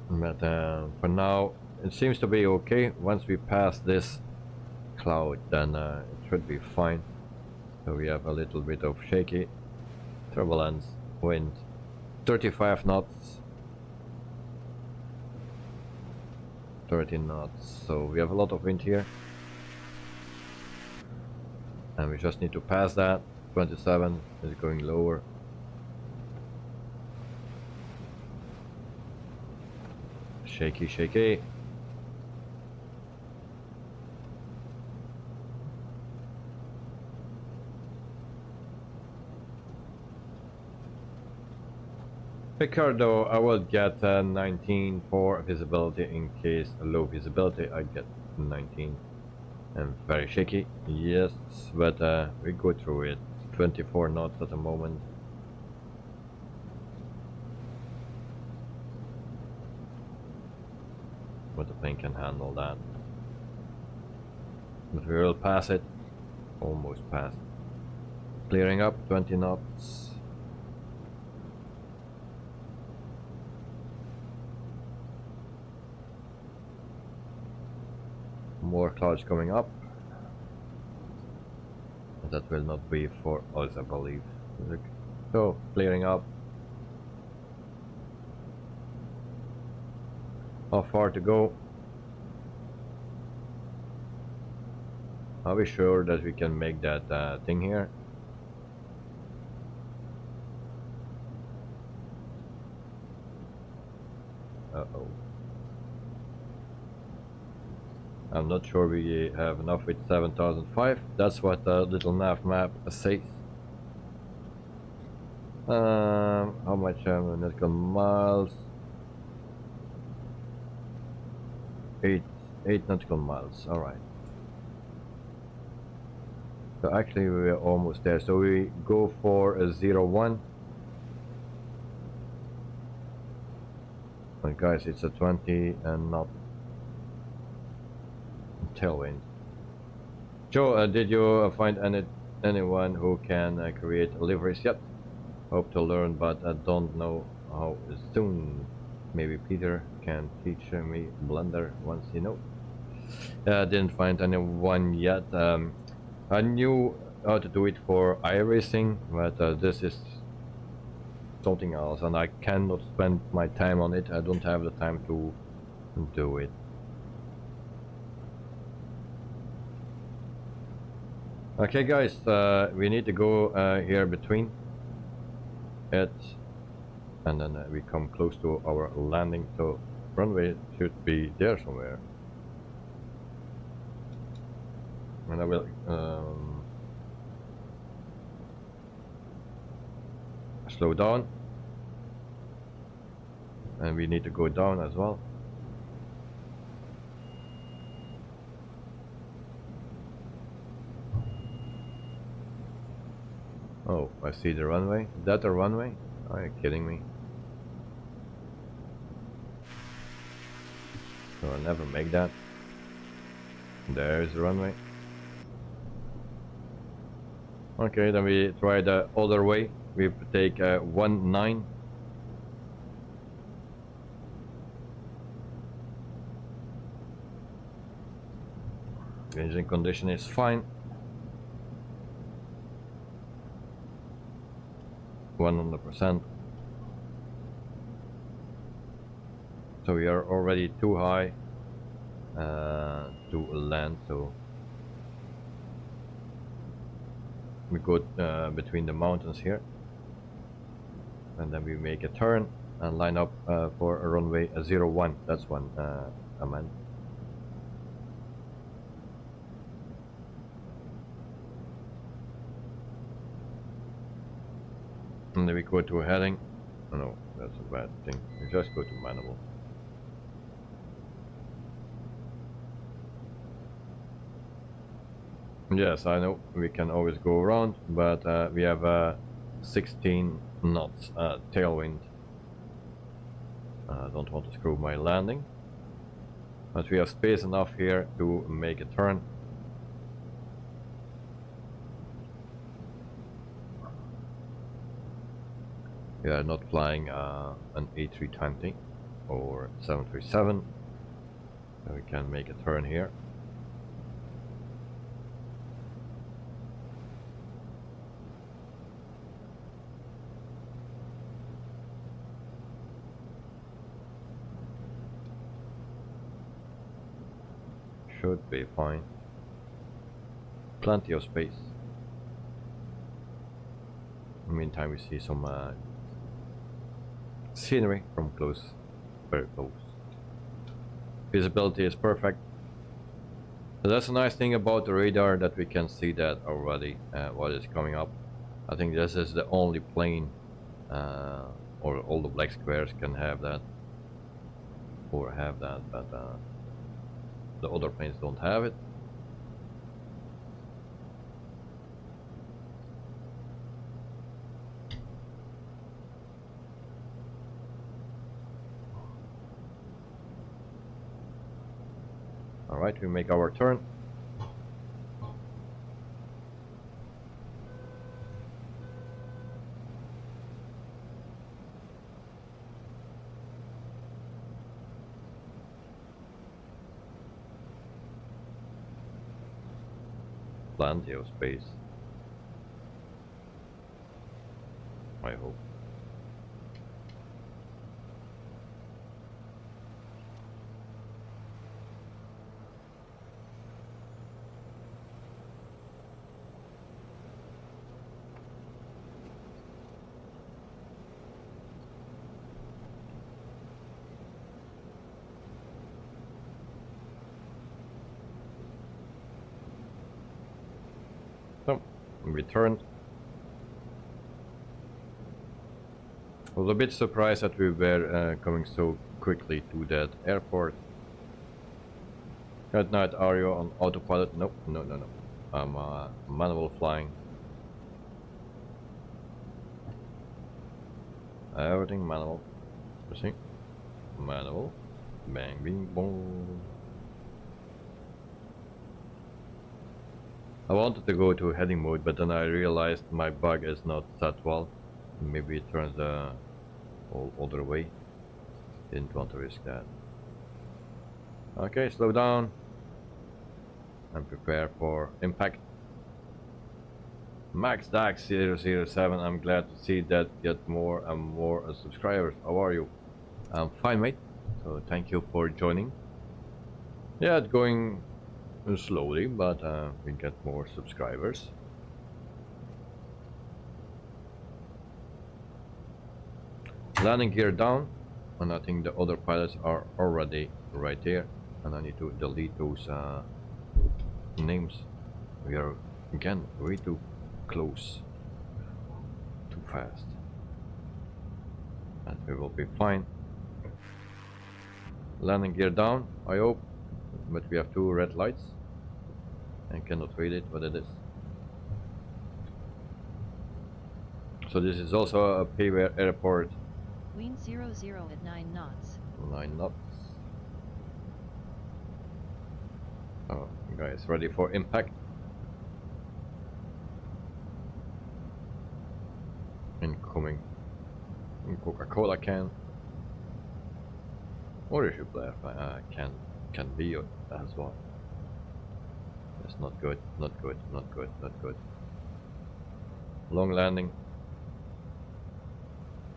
But for now, it seems to be okay. Once we pass this cloud, then it should be fine. So we have a little bit of shaky turbulence, wind, 35 knots, 30 knots. So we have a lot of wind here. And we just need to pass that. 27 is going lower. Shaky, shaky. Ricardo, I will get 19 for visibility in case low visibility. I get 19. And very shaky, yes, but we go through it. 24 knots at the moment. But the plane can handle that. But we will pass it. Almost past. Clearing up, 20 knots. More clouds coming up. That will not be for us, I believe. So, clearing up. How far to go? Are we sure that we can make that thing here? Uh-oh. I'm not sure we have enough with 7005. That's what the little nav map says. How much nautical miles? 8 nautical miles. All right. So actually we are almost there. So we go for a 01. But guys, it's a 20 and not tailwind. Joe, did you find anyone who can create liveries yet? Hope to learn, but I don't know how soon. Maybe Peter can teach me Blender once you know. Didn't find anyone yet. I knew how to do it for iRacing, but this is something else, and I cannot spend my time on it. I don't have the time to do it. Okay, guys, we need to go here between it, and then we come close to our landing. So runway should be there somewhere, and I will slow down, and we need to go down as well. Oh, I see the runway. Is that a runway? Are you kidding me? So I'll never make that. There's the runway. Okay, then we try the other way. We take 19. The engine condition is fine. 100%. So we are already too high to land, so we go between the mountains here, and then we make a turn and line up for a runway 01. That's one I meant. And then we go to a heading. Oh, no, that's a bad thing. We just go to manual. Yes, I know we can always go around, but we have 16 knots tailwind. I don't want to screw my landing, but we have space enough here to make a turn. We are not flying an A320 or 737, so we can make a turn here. Should be fine. Plenty of space. In the meantime, we see some scenery from close, very close. Visibility is perfect. So that's a nice thing about the radar, that we can see that already, what is coming up. I think this is the only plane, or all the black squares can have that, or have that, but the other planes don't have it. Alright, we make our turn. Plenty of space, I hope. we turned. I was a bit surprised that we were coming so quickly to that airport. Good night, are you on autopilot? Nope, no. I'm manual flying. Everything manual. You see? Manual. Bang, bing, boom. I wanted to go to heading mode, but then I realized my bug is not set well. Maybe it turns the whole other way. Didn't want to risk that. Okay, slow down and prepare for impact. MaxDax007, I'm glad to see that get more and more subscribers. How are you? I'm fine, mate. So thank you for joining. Yeah, it's going slowly, but we get more subscribers. Landing gear down, and I think the other pilots are already right here, and I need to delete those names. We are again way too close, too fast, and we will be fine. Landing gear down, I hope, but we have two red lights and cannot read it what it is. So this is also a Payware airport. Wind 00 at 9 knots. 9 knots. Oh, guys, ready for impact. Incoming Coca-Cola can. Or if you play can be as well. It's not good, not good, not good, not good. Long landing.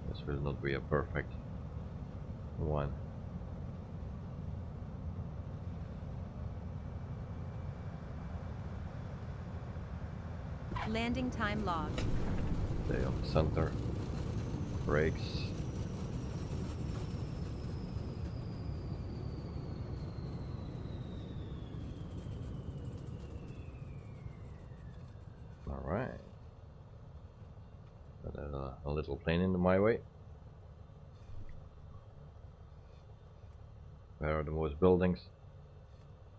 This will not be a perfect one. Landing time logged. Stay on the center. Brakes. Alright. There's a little plane in my way. Where are the most buildings?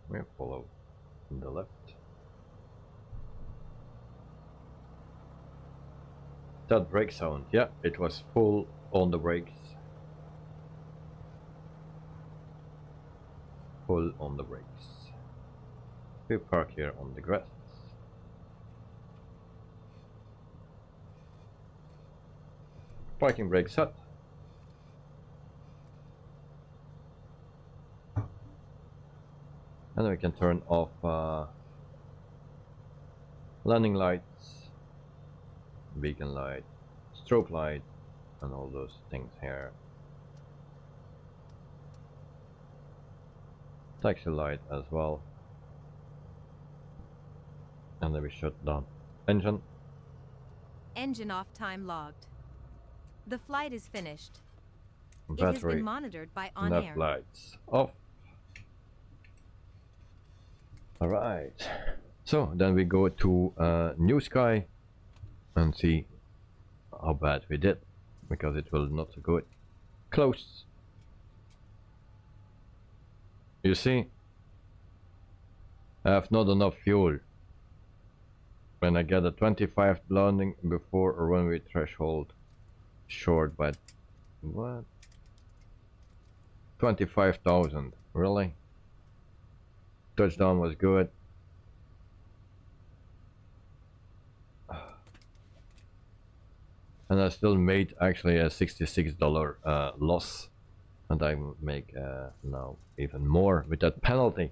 We follow the left. That brake sound, yeah, it was full on the brakes. Full on the brakes. We park here on the grass. Parking brake set. And we can turn off landing lights, beacon light, strobe light, and all those things here. Taxi light as well. And then we shut down engine. Engine off time logged. The flight is finished. It has Battery, been monitored by nav ONAIR. lights off. Alright, so then we go to New Sky and see how bad we did, because it will not so good. Close. You see, I have not enough fuel. When I get a 25 landing before a runway threshold, short by what? 25,000, really? Touchdown was good. And I still made actually a $66 loss, and I make now even more with that penalty.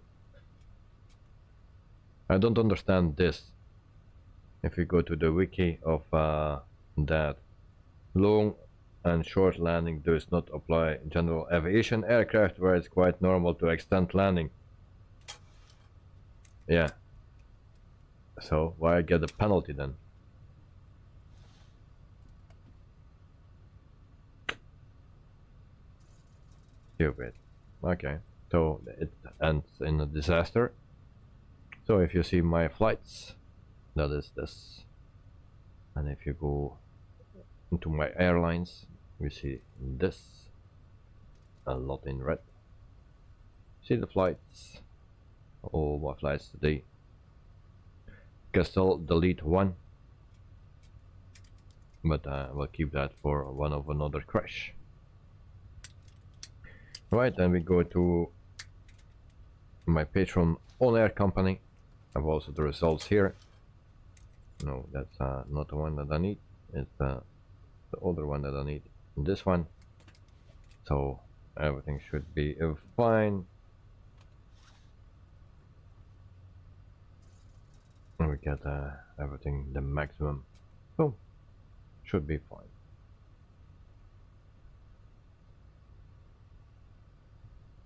I don't understand this. If we go to the wiki of that, long and short landing does not apply general aviation aircraft where it's quite normal to extend landing. Yeah. So why I get a penalty then? Stupid. Okay, so it ends in a disaster. So if you see my flights, that is this. And if you go into my airlines, we see this a lot in red. See the flights, all my flights today. Can still delete one, but we'll keep that for one of another crash. Right, then we go to my Patreon ONAIR company. I have also the results here. No, that's not the one that I need. It's the other one that I need. This one. So everything should be fine. And we get everything the maximum. So should be fine.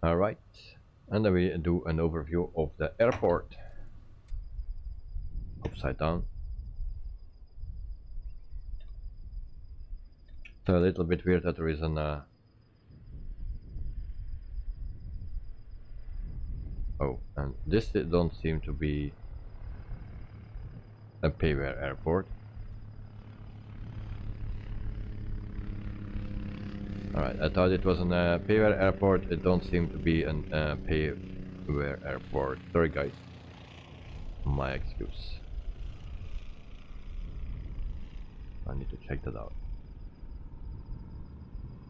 Alright, and then we do an overview of the airport. Upside down. It's a little bit weird that there is an oh, and this don't seem to be a payware airport. Alright, I thought it was an payware airport. It don't seem to be an payware airport. Sorry guys, my excuse. I need to check that out.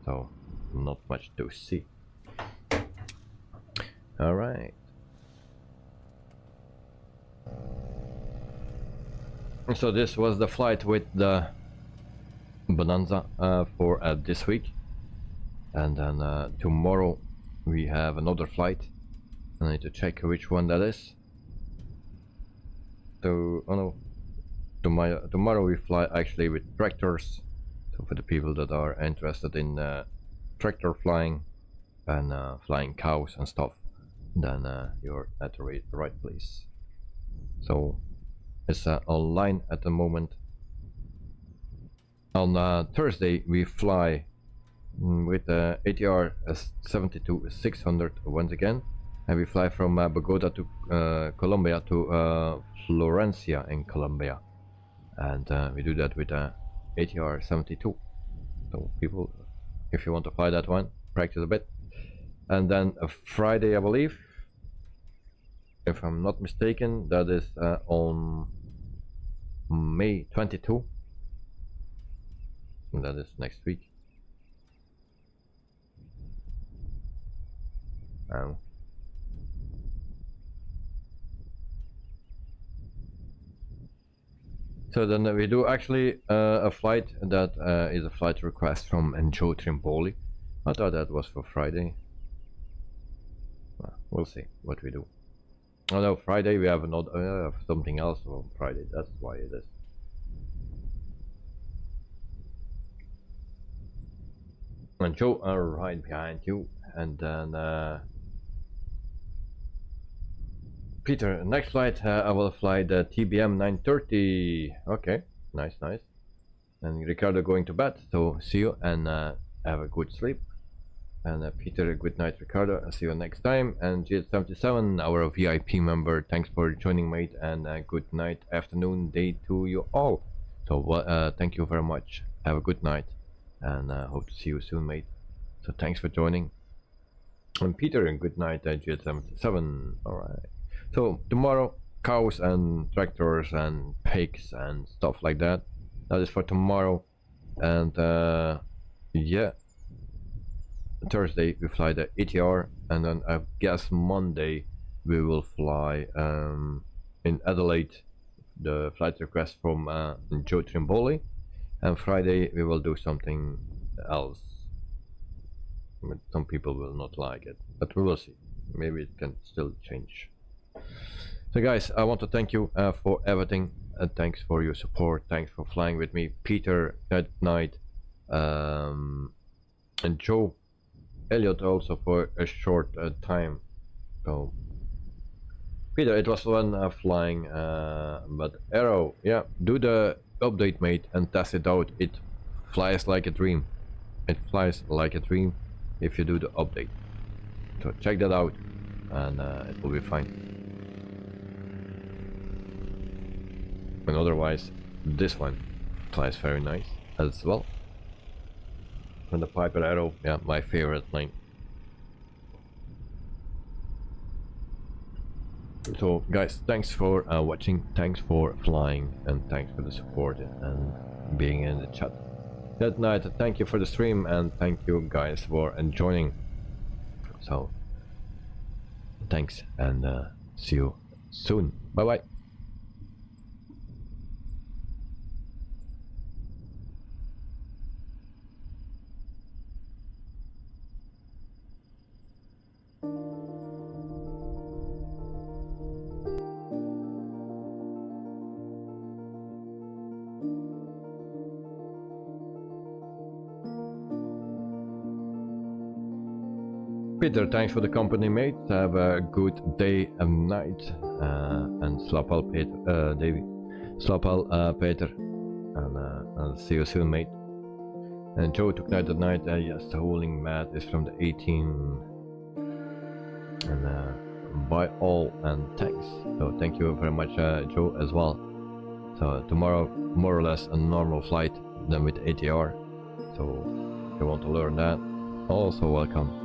So not much to see. Alright. So this was the flight with the Bonanza for this week. And then tomorrow we have another flight. I need to check which one that is. So, oh no, tomorrow we fly actually with tractors. So for the people that are interested in tractor flying and flying cows and stuff, then you're at the right place. So it's online at the moment. On Thursday we fly with ATR-72-600 once again, and we fly from Bogota to Colombia to Florencia in Colombia, and we do that with ATR-72. So people, if you want to fly that one, practice a bit. And then Friday, I believe, if I'm not mistaken, that is on May 22, and that is next week. So then we do actually a flight that is a flight request from Joe Trimboli. I thought that was for Friday. Well, we'll see what we do. Oh no, Friday we have another something else on Friday. That's why it is. And Joe are right behind you, and then Peter, next flight I will fly the TBM 930. Okay, nice. And Ricardo going to bed, so see you and have a good sleep. And Peter, good night Ricardo, I'll see you next time. And GS77, our VIP member, thanks for joining mate, and good night, afternoon, day to you all. So thank you very much, have a good night, and hope to see you soon mate. So thanks for joining. And Peter, and good night GS77, alright. So tomorrow, cows and tractors and pigs and stuff like that. That is for tomorrow. And yeah, Thursday we fly the ATR, and then I guess Monday we will fly in Adelaide, the flight request from Joe Trimboli, and Friday we will do something else. Some people will not like it, but we will see. Maybe it can still change. So guys, I want to thank you for everything, and thanks for your support. Thanks for flying with me, Peter, that night, and Joe, Elliot also for a short time. So Peter, it was fun flying, but Arrow, yeah, do the update mate and test it out. It flies like a dream. It flies like a dream if you do the update. So check that out, and it will be fine. And otherwise, this one flies very nice as well. And the Piper Arrow, yeah, my favorite plane. So guys, thanks for watching, thanks for flying, and thanks for the support and being in the chat that night. Thank you for the stream, and thank you guys for joining. So thanks, and see you soon. Bye bye. Peter, thanks for the company, mate. Have a good day and night. And slapal, Peter, Davey. Slapal, Peter. And I'll see you soon, mate. And Joe took night at night. Yes, the holding mat is from the 18. And by all, and thanks. So thank you very much, Joe, as well. So tomorrow, more or less a normal flight, then with ATR. So if you want to learn that, also welcome.